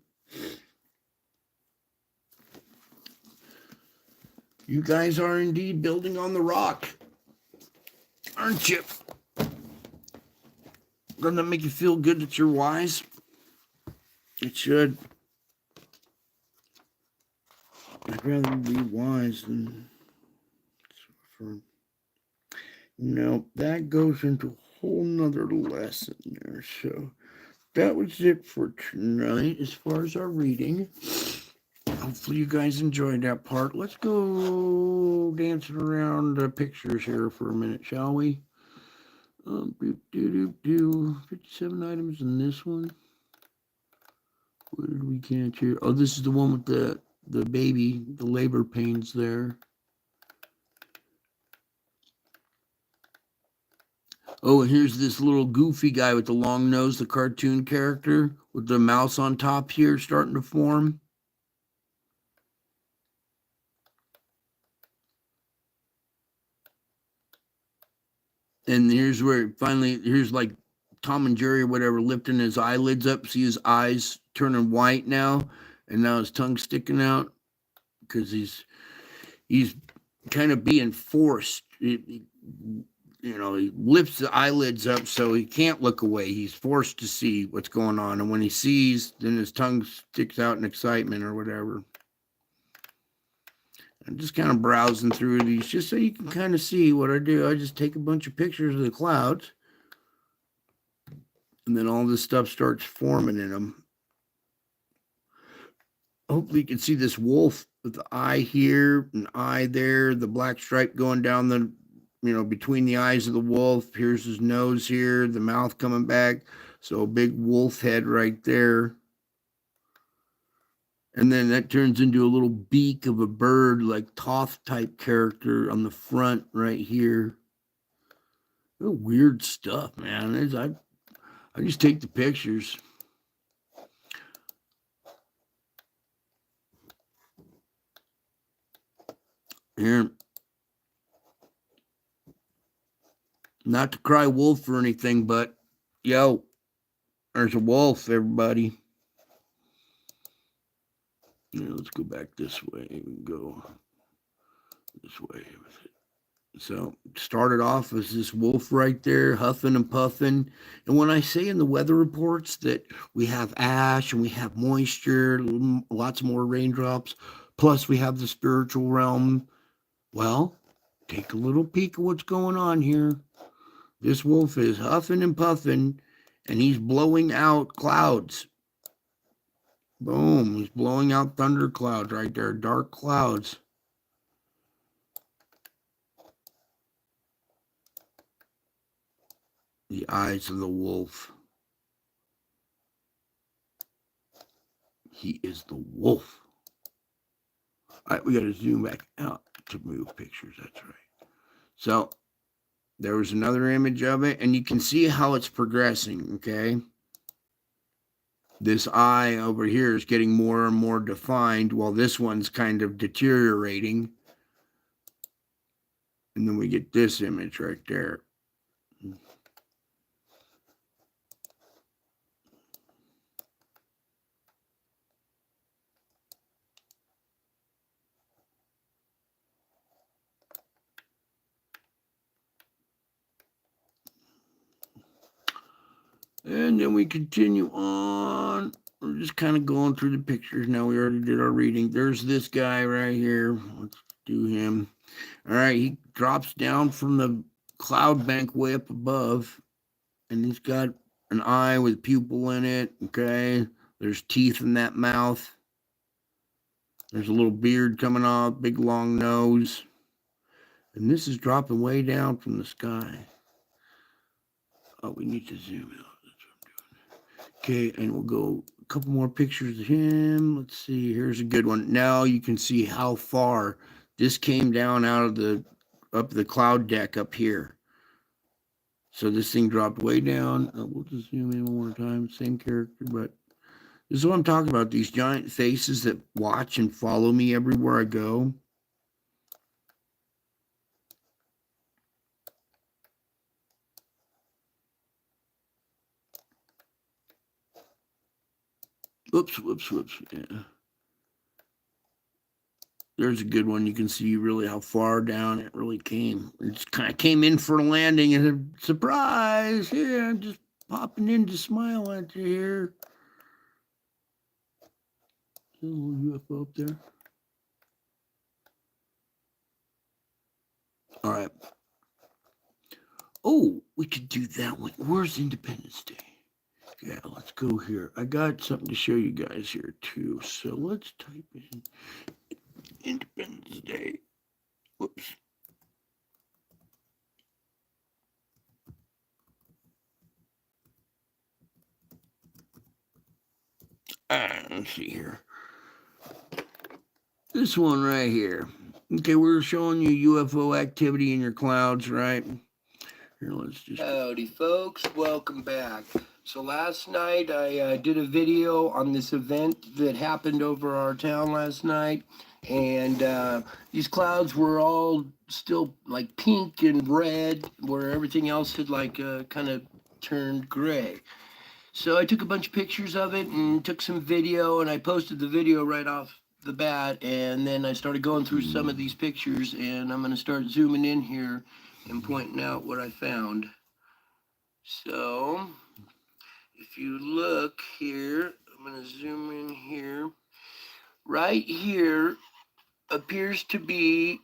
You guys are indeed building on the rock, aren't you? Doesn't that make you feel good that you're wise? It should. I'd rather be wise than suffer. No, that goes into a whole nother lesson there. So that was it for tonight as far as our reading. Hopefully you guys enjoyed that part. Let's go dancing around pictures here for a minute, shall we? 57 items in this one. Where did we catch here? Oh, this is the one with the baby, the labor pains there. Oh, and here's this little goofy guy with the long nose, the cartoon character, with the mouse on top here starting to form. And here's where finally, here's like Tom and Jerry or whatever, lifting his eyelids up. See his eyes turning white now, and now his tongue sticking out because he's kind of being forced. He lifts the eyelids up so he can't look away. He's forced to see what's going on. And when he sees, then his tongue sticks out in excitement or whatever. I'm just kind of browsing through these just so you can kind of see what I do. I just take a bunch of pictures of the clouds, and then all this stuff starts forming in them. Hopefully you can see this wolf with the eye here, an eye there, the black stripe going down the between the eyes of the wolf. Here's his nose here, the mouth coming back. So a big wolf head right there. And then that turns into a little beak of a bird, like Toth type character on the front right here. Weird stuff, man. I just take the pictures. Here. Not to cry wolf or anything, but yo, there's a wolf, everybody. Let's go back this way and go this way with it. So started off as this wolf right there, huffing and puffing. And when I say in the weather reports that we have ash and we have moisture, lots more raindrops, plus we have the spiritual realm, well, take a little peek of what's going on here. This wolf is huffing and puffing, And he's blowing out clouds. Boom, he's blowing out thunder clouds right there, dark clouds. The eyes of the wolf. He is the wolf. All right, we got to zoom back out to move pictures. That's right. So there was another image of it, and you can see how it's progressing, okay? This eye over here is getting more and more defined while this one's kind of deteriorating. And then we get this image right there. And then we continue on. We're just kind of going through the pictures now. We already did our reading. There's this guy right here. Let's do him. All right, he drops down from the cloud bank way up above, and he's got an eye with pupil in it, okay? There's teeth in that mouth. There's a little beard coming off, big long nose. And this is dropping way down from the sky. Oh, we need to zoom out. Okay, and we'll go a couple more pictures of him. Let's see, here's a good one. Now you can see how far this came down out of up the cloud deck up here. So this thing dropped way down. We'll just zoom in one more time, same character, but this is what I'm talking about, these giant faces that watch and follow me everywhere I go. Whoops. Yeah. There's a good one. You can see really how far down it really came. It just kind of came in for a landing and a surprise. Yeah, I'm just popping in to smile at you here. There's a little UFO up there. All right. Oh, we could do that one. Where's Independence Day? Yeah, let's go here. I got something to show you guys here too. So let's type in Independence Day. Whoops. Let's see here. This one right here. Okay, we're showing you UFO activity in your clouds, right? Here, let's just... Howdy, folks. Welcome back. So last night I did a video on this event that happened over our town last night. And these clouds were all still like pink and red, where everything else had like kind of turned gray. So I took a bunch of pictures of it and took some video, and I posted the video right off the bat, and then I started going through some of these pictures, and I'm going to start zooming in here and pointing out what I found. So if you look here, I'm going to zoom in here. Right here appears to be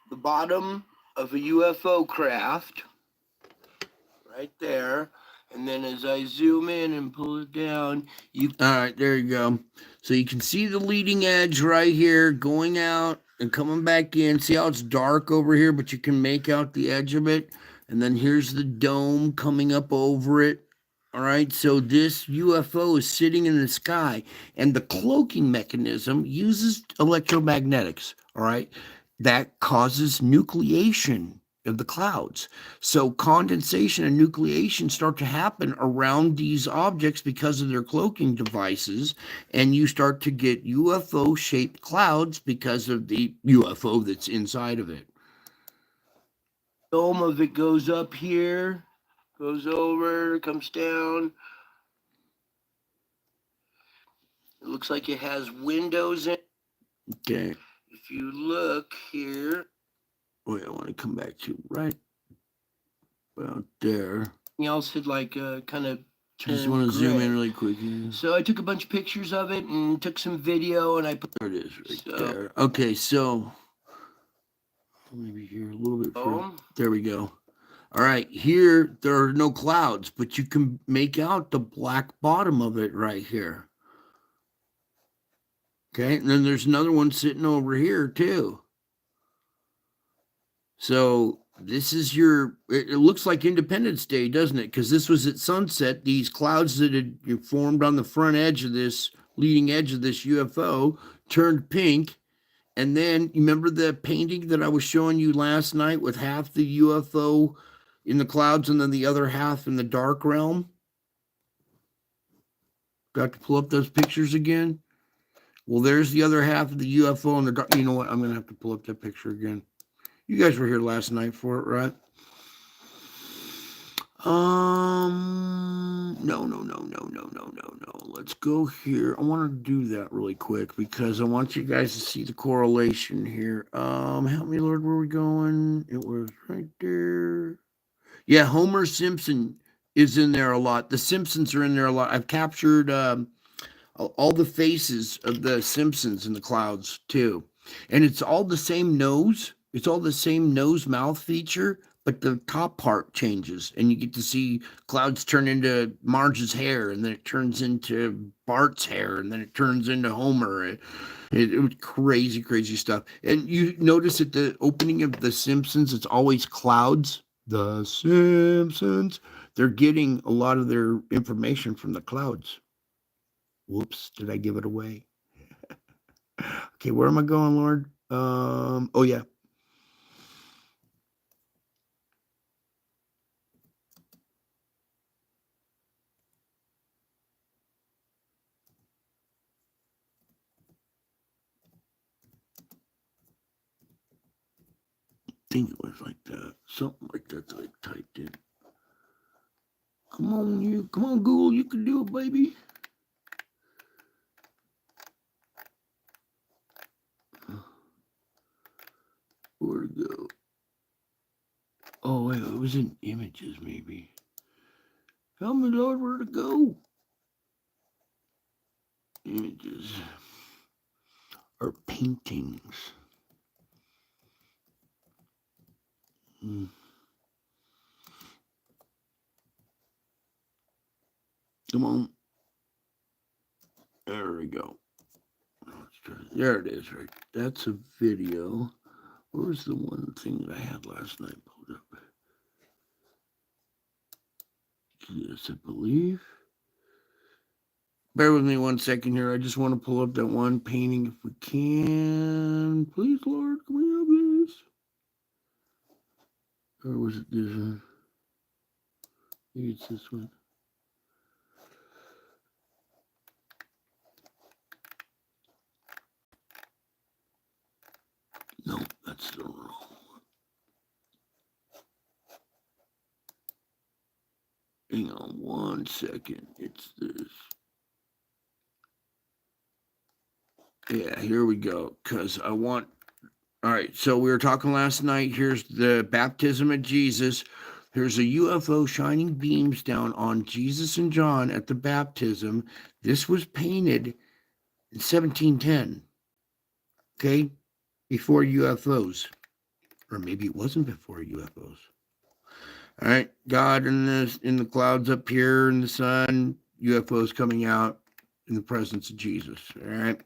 the bottom of a UFO craft, right there. And then as I zoom in and pull it down, all right, there you go. So you can see the leading edge right here going out and coming back in. See how it's dark over here, but you can make out the edge of it. And then here's the dome coming up over it. All right, so this UFO is sitting in the sky, and the cloaking mechanism uses electromagnetics, all right? That causes nucleation of the clouds. So condensation and nucleation start to happen around these objects because of their cloaking devices, and you start to get UFO-shaped clouds because of the UFO that's inside of it. Dome of it goes up here, goes over, comes down. It looks like it has windows in. Okay. If you look here. Wait, I want to come back to right about there. Everything else had like kind of turned. I just want to zoom in really quick. Yeah. So I took a bunch of pictures of it and took some video, and I put. There it is, right there. Okay, so maybe here a little bit further. There we go. All right, here there are no clouds, but you can make out the black bottom of it right here. Okay, and then there's another one sitting over here too. So this is it looks like Independence Day, doesn't it? Because this was at sunset. These clouds that had formed on the front edge of this, leading edge of this UFO turned pink. And then you remember the painting that I was showing you last night with half the UFO in the clouds and then the other half in the dark realm? Got to pull up those pictures again? Well, there's the other half of the UFO in the dark. You know what? I'm going to have to pull up that picture again. You guys were here last night for it, right? No. Let's go here. I want to do that really quick because I want you guys to see the correlation here. Help me, Lord, where we going? It was right there. Yeah, Homer Simpson is in there a lot. The Simpsons are in there a lot. I've captured all the faces of the Simpsons in the clouds too. And it's all the same nose. It's all the same nose mouth feature, but the top part changes. And you get to see clouds turn into Marge's hair, and then it turns into Bart's hair, and then it turns into Homer. It was crazy, crazy stuff. And you notice at the opening of The Simpsons, it's always clouds. The Simpsons. They're getting a lot of their information from the clouds. Whoops, did I give it away? Okay, where am I going, Lord? Oh yeah. I think it was like that. Something like that I typed in. Come on, Google, you can do it, baby. Where to go? Oh, wait, it was in images, maybe. Tell me, Lord, where to go? Images or paintings. Come on. There we go. There it is, right? That's a video. What was the one thing that I had last night pulled up? Yes, I believe. Bear with me 1 second here. I just want to pull up that one painting if we can. Please, Lord, can we have this? Or was it this one? Maybe it's this one. No, that's the wrong one. Hang on 1 second. It's this. Yeah, here we go. Because I want. All right, so we were talking last night. Here's the baptism of Jesus. Here's a UFO shining beams down on Jesus and John at the baptism. This was painted in 1710. Okay, before UFOs, or maybe it wasn't before UFOs. All right, God in the clouds up here in the sun, UFOs coming out in the presence of Jesus. All right,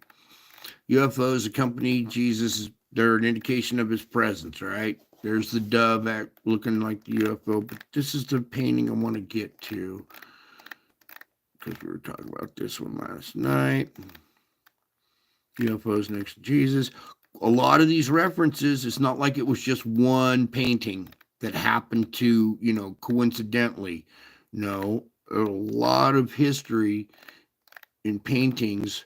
UFOs accompany Jesus. They're an indication of his presence. All right, there's the dove looking like the UFO, but this is the painting I want to get to because we were talking about this one last night. UFOs next to Jesus. A lot of these references, it's not like it was just one painting that happened to, coincidentally. No, a lot of history in paintings,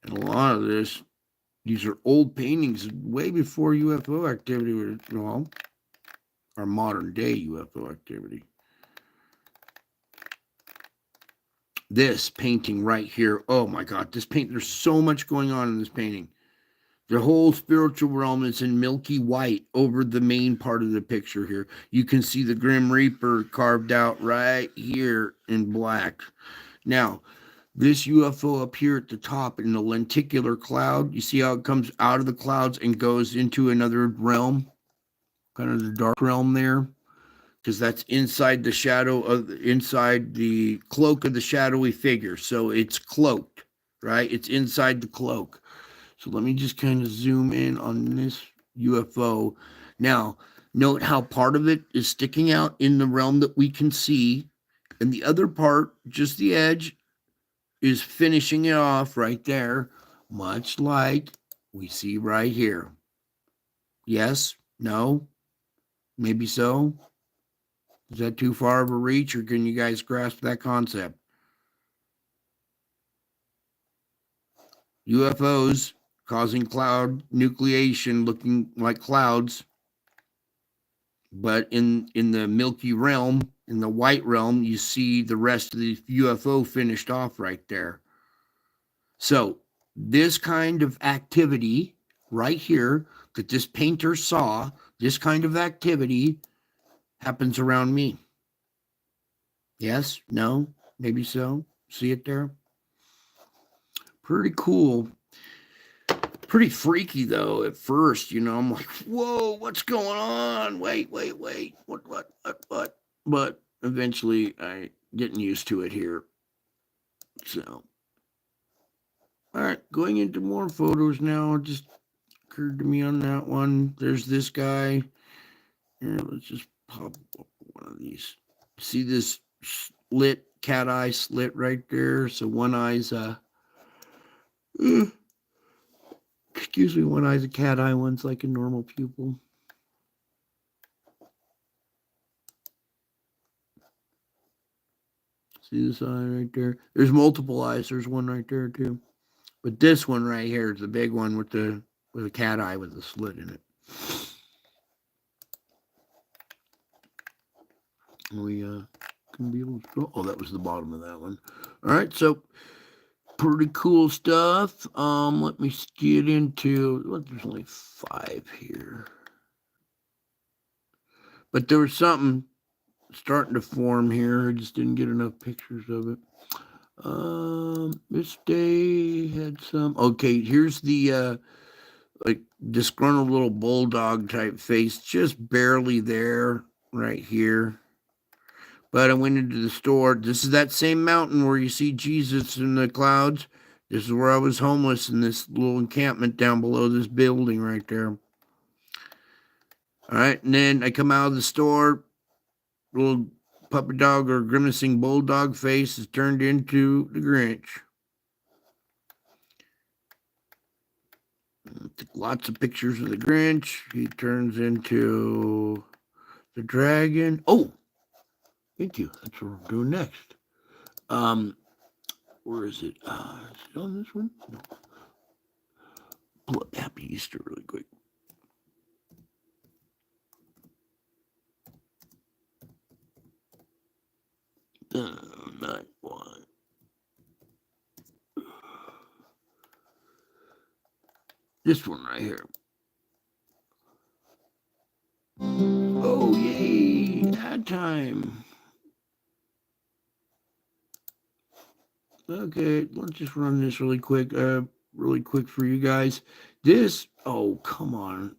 and a lot of these are old paintings way before UFO activity was, our modern day UFO activity. This painting right here, oh my God, this paint, there's so much going on in this painting. The whole spiritual realm is in milky white over the main part of the picture here. You can see the Grim Reaper carved out right here in black. Now, this UFO up here at the top in the lenticular cloud, you see how it comes out of the clouds and goes into another realm? Kind of the dark realm there. because that's inside the shadow of inside the cloak of the shadowy figure. So it's cloaked, right? It's inside the cloak. So let me just kind of zoom in on this UFO. Now, note how part of it is sticking out in the realm that we can see, and the other part, just the edge, is finishing it off right there, much like we see right here. Yes? No? Maybe so? Is that too far of a reach, or can you guys grasp that concept? UFOs causing cloud nucleation looking like clouds, but in the Milky realm, in the white realm, you see the rest of the UFO finished off right there. So this kind of activity right here that this painter saw, this kind of activity happens around me. Yes? No? Maybe so? See it there? Pretty cool. Pretty freaky though at first, you know. I'm like, whoa, what's going on? Wait. What? But eventually I getting used to it here. So all right, going into more photos now. It just occurred to me on that one. There's this guy. Here, let's just pop up one of these. See this slit, cat eye slit right there? So one eye's excuse me, one eye's a cat eye, one's like a normal pupil. See this eye right there? There's multiple eyes. There's one right there too. But this one right here is the big one with a cat eye with a slit in it. We can be able to. Oh, that was the bottom of that one. All right, so pretty cool stuff. Let me get into. Well, there's only 5 here, but there was something starting to form here. I just didn't get enough pictures of it. This day had some. Okay, here's the like disgruntled little bulldog type face, just barely there, right here. But I went into the store. This is that same mountain where you see Jesus in the clouds. This is where I was homeless in this little encampment down below this building right there. All right, and then I come out of the store. Little puppy dog or grimacing bulldog face is turned into the Grinch. Took lots of pictures of the Grinch. He turns into the dragon. Oh, thank you. That's what we're doing next. Where is it? Is it on this one? No. Pull up Happy Easter really quick. Not one. This one right here. Oh, yay! Ad time. Okay, let's just run this really quick for you guys. This, oh, come on.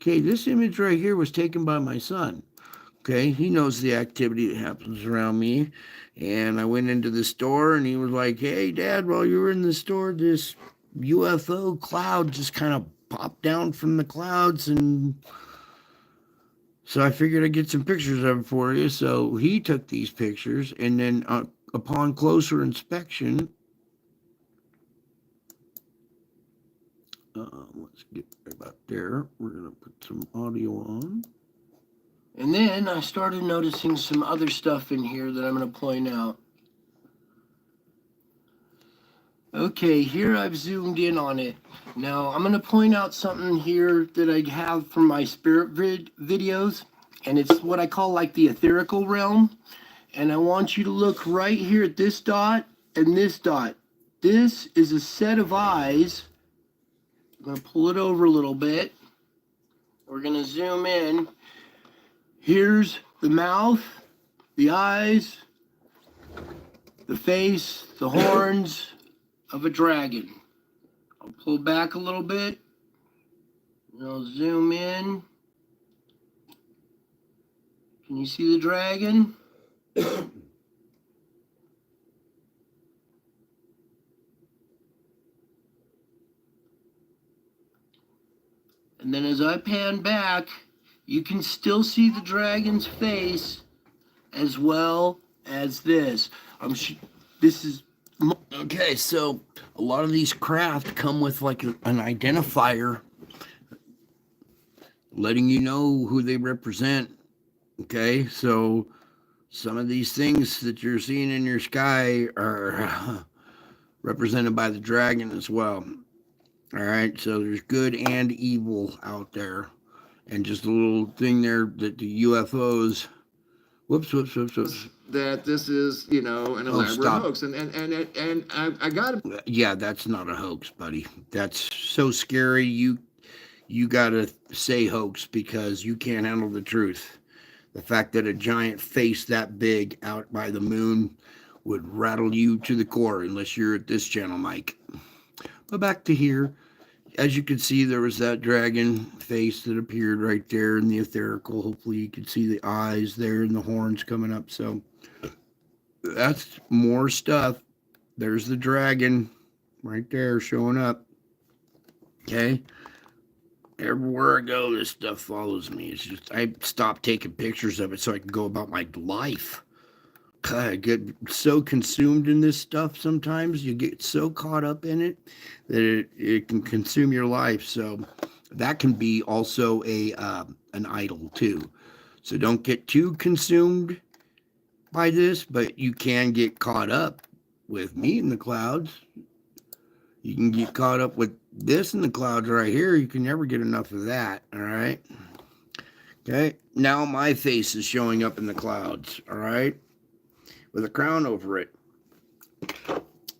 Okay, this image right here was taken by my son. Okay, he knows the activity that happens around me. And I went into the store and he was like, hey, Dad, while you were in the store, this UFO cloud just kind of popped down from the clouds. And so I figured I'd get some pictures of it for you. So he took these pictures. And then upon closer inspection, let's get right about there. We're going to put some audio on. And then I started noticing some other stuff in here that I'm going to point out. Okay, here I've zoomed in on it. Now I'm going to point out something here that I have from my spirit videos. And it's what I call like the etherical realm. And I want you to look right here at this dot and this dot. This is a set of eyes. I'm going to pull it over a little bit. We're going to zoom in. Here's the mouth, the eyes, the face, the horns of a dragon. I'll pull back a little bit. I'll zoom in. Can you see the dragon? And then as I pan back, you can still see the dragon's face as well as this. This is okay. So a lot of these craft come with like an identifier, letting you know who they represent. Okay, so some of these things that you're seeing in your sky are represented by the dragon as well. All right, so there's good and evil out there. And just a little thing there that the UFOs, whoops, that this is, an elaborate hoax. And I got to. Yeah, that's not a hoax, buddy. That's so scary. You got to say hoax because you can't handle the truth. The fact that a giant face that big out by the moon would rattle you to the core unless you're at this channel, Mike. But back to here. As you can see, there was that dragon face that appeared right there in the etherical. Hopefully you can see the eyes there and the horns coming up. So that's more stuff. There's the dragon right there showing up. Okay. Everywhere I go, this stuff follows me. It's just, I stopped taking pictures of it so I can go about my life. I get so consumed in this stuff sometimes. You get so caught up in it that it can consume your life. So that can be also an idol too. So don't get too consumed by this, but you can get caught up with me in the clouds. You can get caught up with this in the clouds right here. You can never get enough of that. All right. Okay. Now my face is showing up in the clouds. All right. With a crown over it.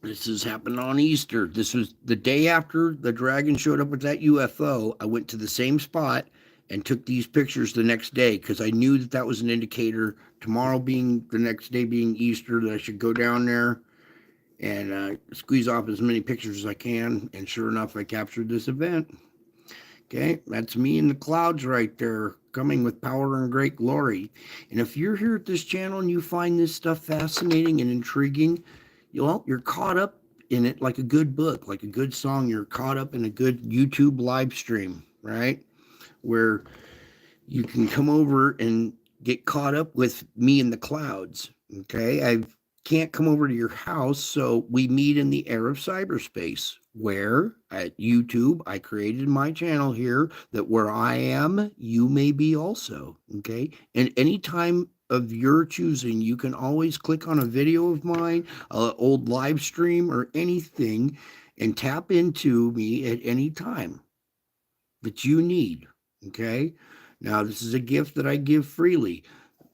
This has happened on Easter. This was the day after the dragon showed up with that UFO. I went to the same spot and took these pictures the next day because I knew that was an indicator, tomorrow being the next day being Easter, that I should go down there and squeeze off as many pictures as I can. And sure enough, I captured this event. Okay, that's me in the clouds right there, coming with power and great glory. And if you're here at this channel and you find this stuff fascinating and intriguing, you're caught up in it like a good book, like a good song. You're caught up in a good YouTube live stream, right? Where you can come over and get caught up with me in the clouds. Okay, I can't come over to your house, so we meet in the air of cyberspace, where at YouTube I created my channel here, that where I am you may be also. Okay, and anytime of your choosing, you can always click on a video of mine, an old live stream or anything, and tap into me at any time that you need. Okay, now this is a gift that I give freely.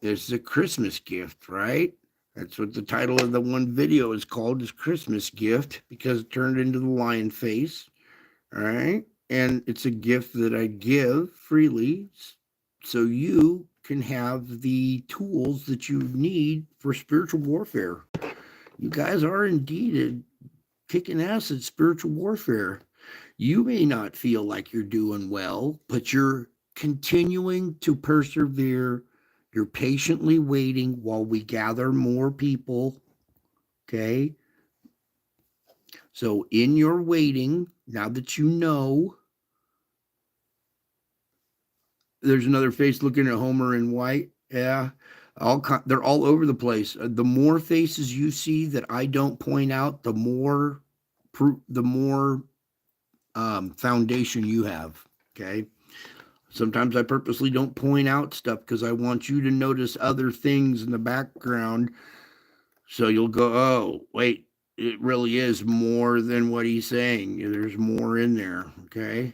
It's a Christmas gift, right? That's what the title of the one video is called, is Christmas Gift, because it turned into the lion face. All right. And it's a gift that I give freely so you can have the tools that you need for spiritual warfare. You guys are indeed kicking ass at spiritual warfare. You may not feel like you're doing well, but you're continuing to persevere. You're patiently waiting while we gather more people. Okay. So in your waiting, now that you know, there's another face looking at Homer in white. Yeah. They're all over the place. The more faces you see that I don't point out, the more foundation you have. Okay. Sometimes I purposely don't point out stuff because I want you to notice other things in the background. So you'll go, oh, wait, it really is more than what he's saying. There's more in there. Okay.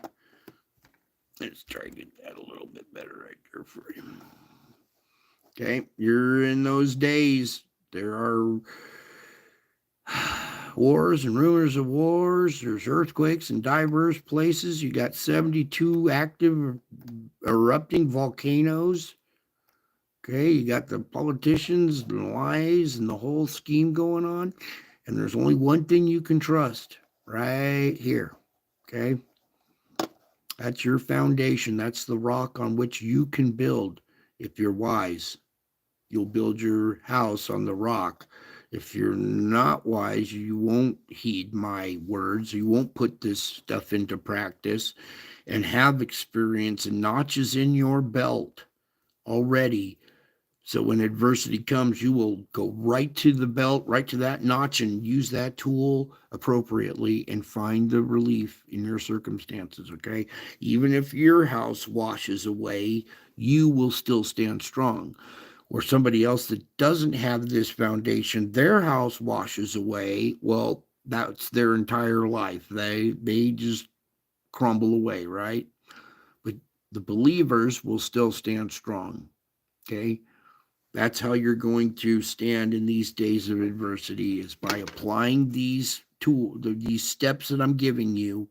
Let's try to get that a little bit better right there for you. Okay. You're in those days. There are wars and rumors of wars. There's earthquakes in diverse places. You got 72 active erupting volcanoes. Okay, you got the politicians and the lies and the whole scheme going on. And there's only one thing you can trust right here. Okay. That's your foundation. That's the rock on which you can build. If you're wise, you'll build your house on the rock. If you're not wise, you won't heed my words. You won't put this stuff into practice and have experience and notches in your belt already. So when adversity comes, you will go right to the belt, right to that notch, and use that tool appropriately and find the relief in your circumstances, okay? Even if your house washes away, you will still stand strong. Or somebody else that doesn't have this foundation, their house washes away, well, that's their entire life. They just crumble away, right? But the believers will still stand strong, okay? That's how you're going to stand in these days of adversity, is by applying these steps that I'm giving you,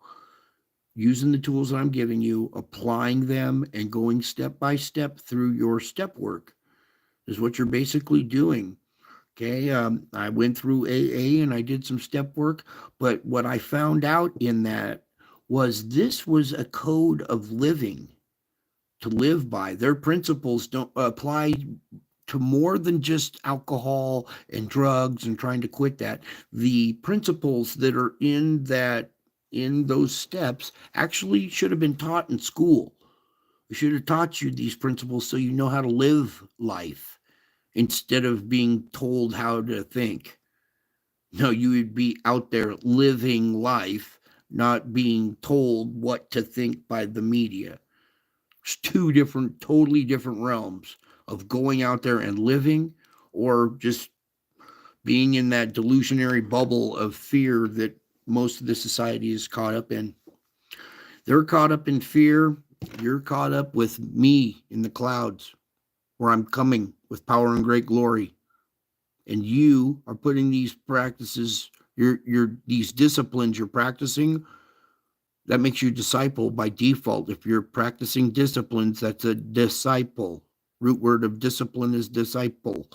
using the tools that I'm giving you, applying them, and going step by step through your step work is what you're basically doing. Okay, I went through AA and I did some step work, but what I found out in that was this was a code of living to live by. Their principles don't apply to more than just alcohol and drugs and trying to quit that. The principles that are in those steps actually should have been taught in school. We should have taught you these principles so you know how to live life instead of being told how to think. No, you would be out there living life, not being told what to think by the media. It's two different, totally different realms of going out there and living, or just being in that delusionary bubble of fear that most of the society is caught up in. They're caught up in fear. You're caught up with me in the clouds, where I'm coming with power and great glory. And you are putting these practices, these disciplines you're practicing, that makes you a disciple by default. If you're practicing disciplines, that's a disciple. Root word of discipline is disciple.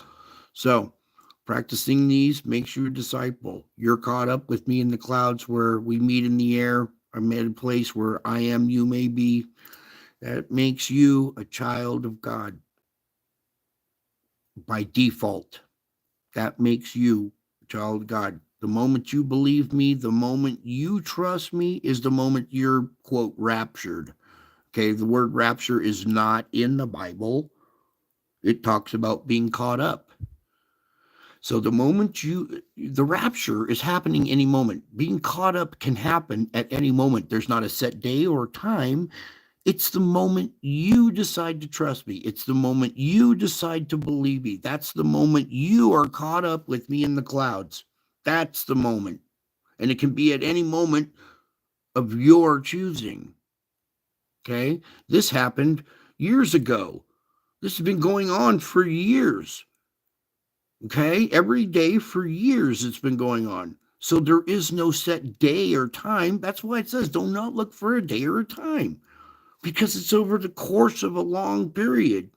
So practicing these makes you a disciple. You're caught up with me in the clouds, where we meet in the air. I'm at a place where I am, you may be. That makes you a child of God by default. That makes you a child of God. The moment you believe me, the moment you trust me, is the moment you're, quote, raptured. Okay, the word rapture is not in the Bible. It talks about being caught up. So the moment the rapture is happening any moment. Being caught up can happen at any moment. There's not a set day or time. It's the moment you decide to trust me. It's the moment you decide to believe me. That's the moment you are caught up with me in the clouds. That's the moment. And it can be at any moment of your choosing. Okay? This happened years ago. This has been going on for years. Okay? Every day for years it's been going on. So there is no set day or time. That's why it says, do not look for a day or a time, because it's over the course of a long period.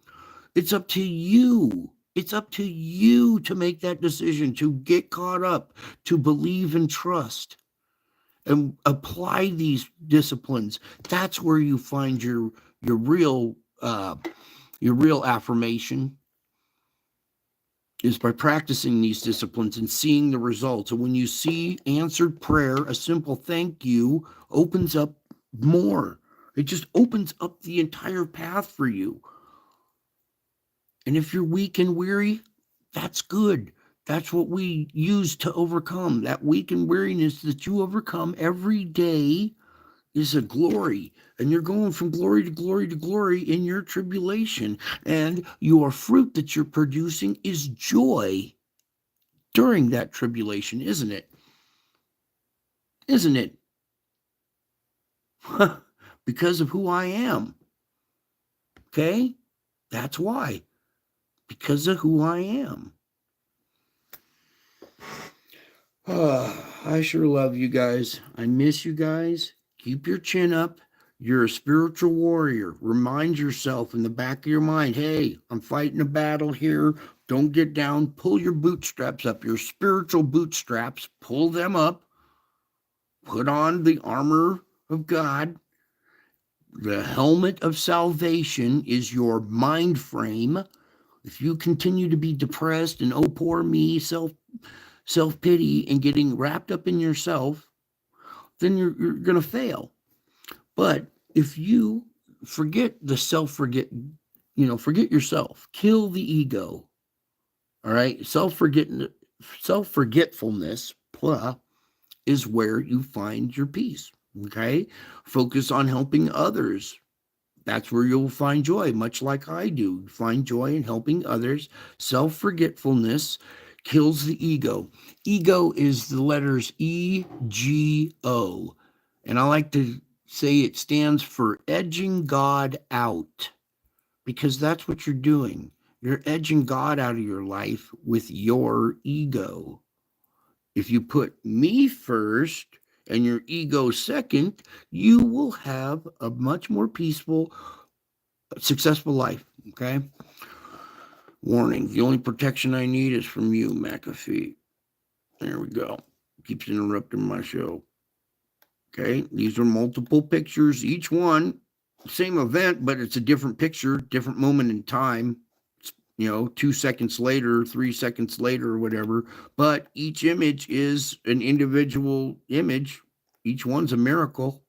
It's up to you. It's up to you to make that decision, to get caught up, to believe and trust, and apply these disciplines. That's where you find your real affirmation, is by practicing these disciplines and seeing the results. And when you see answered prayer, a simple thank you opens up more. It just opens up the entire path for you. And if you're weak and weary, that's good. That's what we use to overcome. That weak and weariness that you overcome every day is a glory. And you're going from glory to glory to glory in your tribulation. And your fruit that you're producing is joy during that tribulation, isn't it? Isn't it? Because of who I am. Okay? That's why. Because of who I am. I sure love you guys. I miss you guys. Keep your chin up. You're a spiritual warrior. Remind yourself in the back of your mind, hey, I'm fighting a battle here. Don't get down. Pull your bootstraps up, your spiritual bootstraps. Pull them up. Put on the armor of God. The helmet of salvation is your mind frame. If you continue to be depressed and, oh, poor me, self-pity and getting wrapped up in yourself, then you're going to fail. But if you forget forget yourself, kill the ego. All right. Self-forgetfulness is where you find your peace. Okay. Focus on helping others. That's where you'll find joy, much like I do. Find joy in helping others. Self-forgetfulness kills the ego. Ego is the letters EGO. And I like to say it stands for edging God out, because that's what you're doing. You're edging God out of your life with your ego. If you put me first and your ego second, you will have a much more peaceful, successful life. Okay. Warning: the only protection I need is from you, McAfee. There we go. Keeps interrupting my show. Okay. These are multiple pictures, each one same event, but it's a different picture, different moment in time. 2 seconds later, 3 seconds later, or whatever. But each image is an individual image. Each one's a miracle.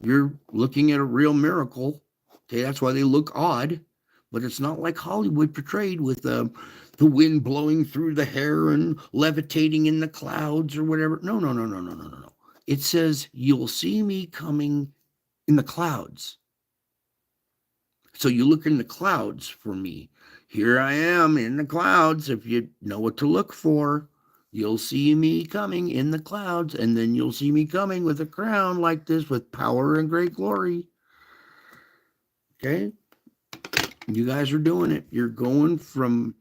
You're looking at a real miracle. Okay, that's why they look odd, but it's not like Hollywood portrayed with the wind blowing through the hair and levitating in the clouds or whatever. No. It says, you'll see me coming in the clouds. So you look in the clouds for me. Here I am in the clouds. If you know what to look for, you'll see me coming in the clouds, and then you'll see me coming with a crown like this with power and great glory. Okay? You guys are doing it. You're going from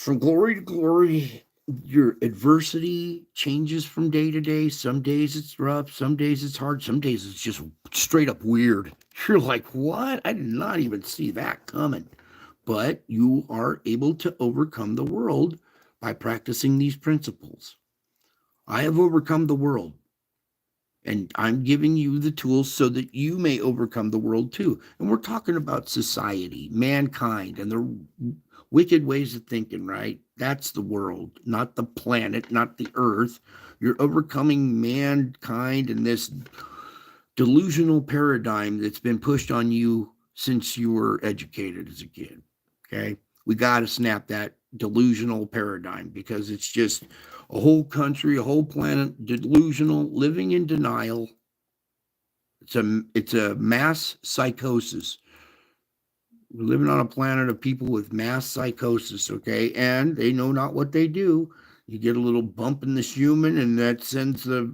glory to glory. Your adversity changes from day to day. Some days it's rough, some days it's hard, some days it's just straight up weird. You're like, what? I did not even see that coming. But you are able to overcome the world by practicing these principles. I have overcome the world, and I'm giving you the tools so that you may overcome the world too. And we're talking about society, mankind, and the wicked ways of thinking, right? That's the world, not the planet, not the earth. You're overcoming mankind and this delusional paradigm that's been pushed on you since you were educated as a kid. Okay. We got to snap that delusional paradigm, because it's just a whole country, a whole planet, delusional, living in denial. It's a mass psychosis. We're living on a planet of people with mass psychosis, okay? And they know not what they do. You get a little bump in the Schumann, and that sends the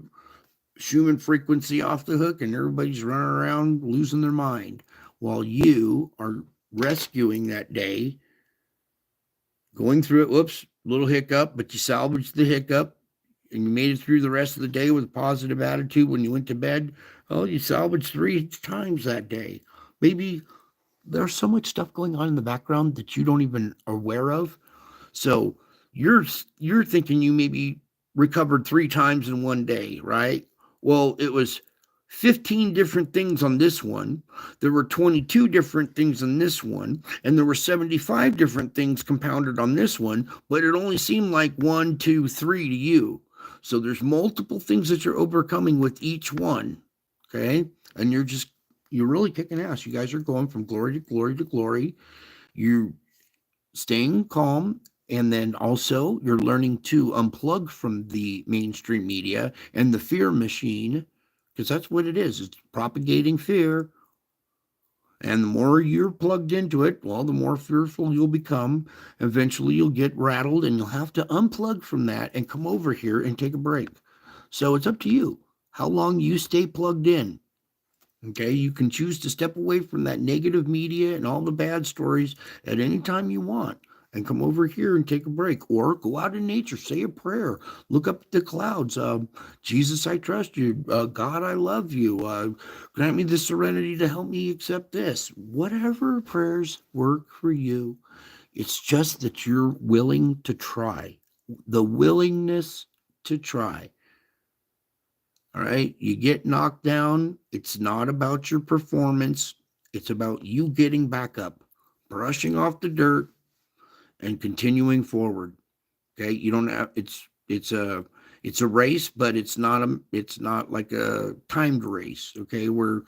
Schumann frequency off the hook, and everybody's running around losing their mind, while you are rescuing that day, going through it. Whoops, little hiccup, but you salvaged the hiccup, and you made it through the rest of the day with a positive attitude. When you went to bed, oh, you salvaged 3 times that day. Maybe there's so much stuff going on in the background that you don't even aware of. So you're thinking you maybe recovered 3 times in one day, right? Well, it was 15 different things on this one. There were 22 different things on this one, and there were 75 different things compounded on this one, but it only seemed like 1, 2, 3 to you. So there's multiple things that you're overcoming with each one. Okay. And you're really kicking ass. You guys are going from glory to glory to glory. You're staying calm. And then also you're learning to unplug from the mainstream media and the fear machine, because that's what it is. It's propagating fear. And the more you're plugged into it, well, the more fearful you'll become. Eventually you'll get rattled, and you'll have to unplug from that and come over here and take a break. So it's up to you how long you stay plugged in. Okay, you can choose to step away from that negative media and all the bad stories at any time you want, and come over here and take a break, or go out in nature, say a prayer, look up at the clouds. Jesus, I trust you. God, I love you. Grant me the serenity to help me accept this. Whatever prayers work for you. It's just that you're willing to try. The willingness to try. All right. You get knocked down. It's not about your performance. It's about you getting back up, brushing off the dirt and continuing forward. Okay. You don't have, it's a race, but it's not like a timed race. Okay. Where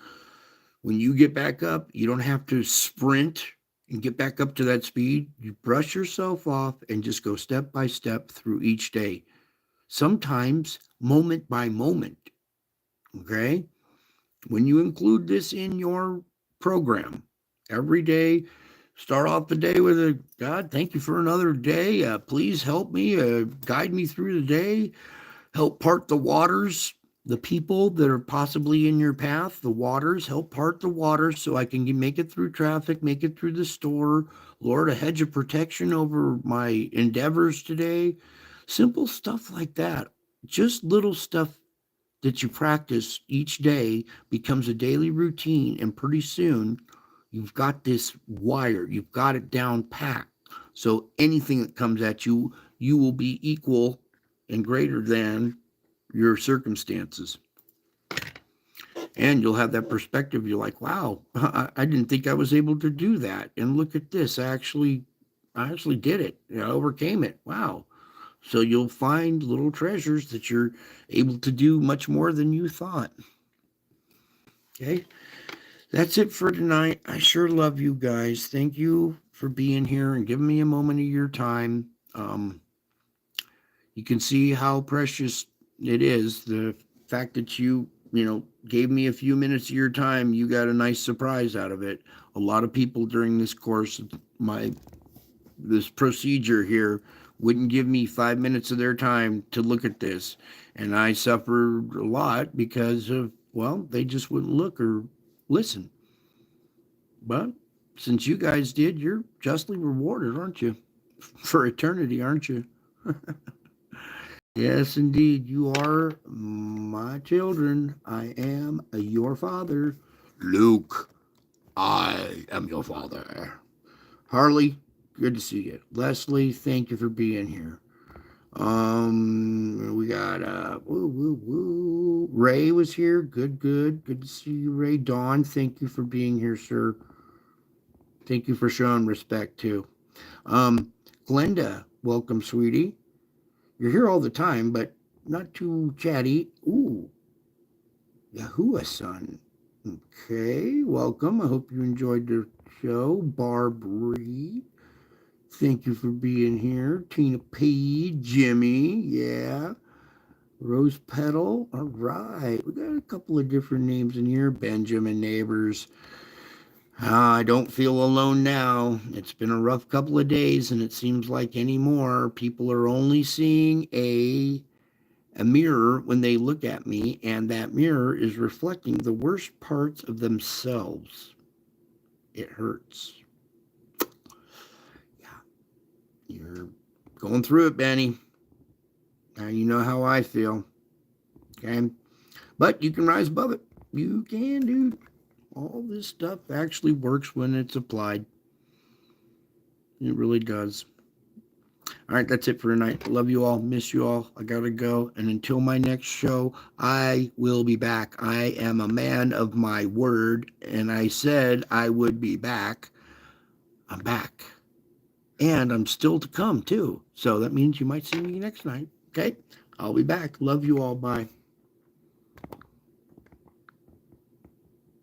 when you get back up, you don't have to sprint and get back up to that speed. You brush yourself off and just go step by step through each day. Sometimes moment by moment. Okay. When you include this in your program every day, start off the day with a God, thank you for another day. Please help me, guide me through the day, help part the waters, the people that are possibly in your path, the waters, help part the waters so I can make it through traffic, make it through the store. Lord, a hedge of protection over my endeavors today. Simple stuff like that. Just little stuff that you practice each day becomes a daily routine, and pretty soon you've got this wired, you've got it down packed. So anything that comes at you, you will be equal and greater than your circumstances. And you'll have that perspective. You're like, wow, I didn't think I was able to do that. And look at this. I actually did it. I overcame it. Wow. So you'll find little treasures that you're able to do much more than you thought. Okay. That's it for tonight. I sure love you guys. Thank you for being here and giving me a moment of your time. You can see how precious it is. The fact that you gave me a few minutes of your time, you got a nice surprise out of it. A lot of people during this course, this procedure here, wouldn't give me 5 minutes of their time to look at this. And I suffered a lot because of, well, they just wouldn't look or listen. But since you guys did, you're justly rewarded, aren't you? For eternity, aren't you? Yes, indeed. You are my children. I am your father. Luke, I am your father. Harley, good to see you. Leslie, thank you for being here. We got Ray was here. Good to see you, Ray. Dawn, thank you for being here, sir. Thank you for showing respect too. Glenda, welcome, sweetie. You're here all the time, but not too chatty. Ooh, Yahuwah-san. Okay, welcome. I hope you enjoyed the show. Barb Reed, thank you for being here. Tina P, Jimmy, yeah. Rose Petal, all right. We got a couple of different names in here. Benjamin Neighbors. I don't feel alone now. It's been a rough couple of days, and it seems like anymore people are only seeing a mirror when they look at me, and that mirror is reflecting the worst parts of themselves. It hurts. Yeah, you're going through it, Benny. Now you know how I feel. Okay, but you can rise above it. You can, dude. All this stuff actually works when it's applied. It really does. All right, that's it for tonight. Love you all. Miss you all. I got to go. And until my next show, I will be back. I am a man of my word, and I said I would be back. I'm back. And I'm still to come, too. So that means you might see me next night. Okay? I'll be back. Love you all. Bye.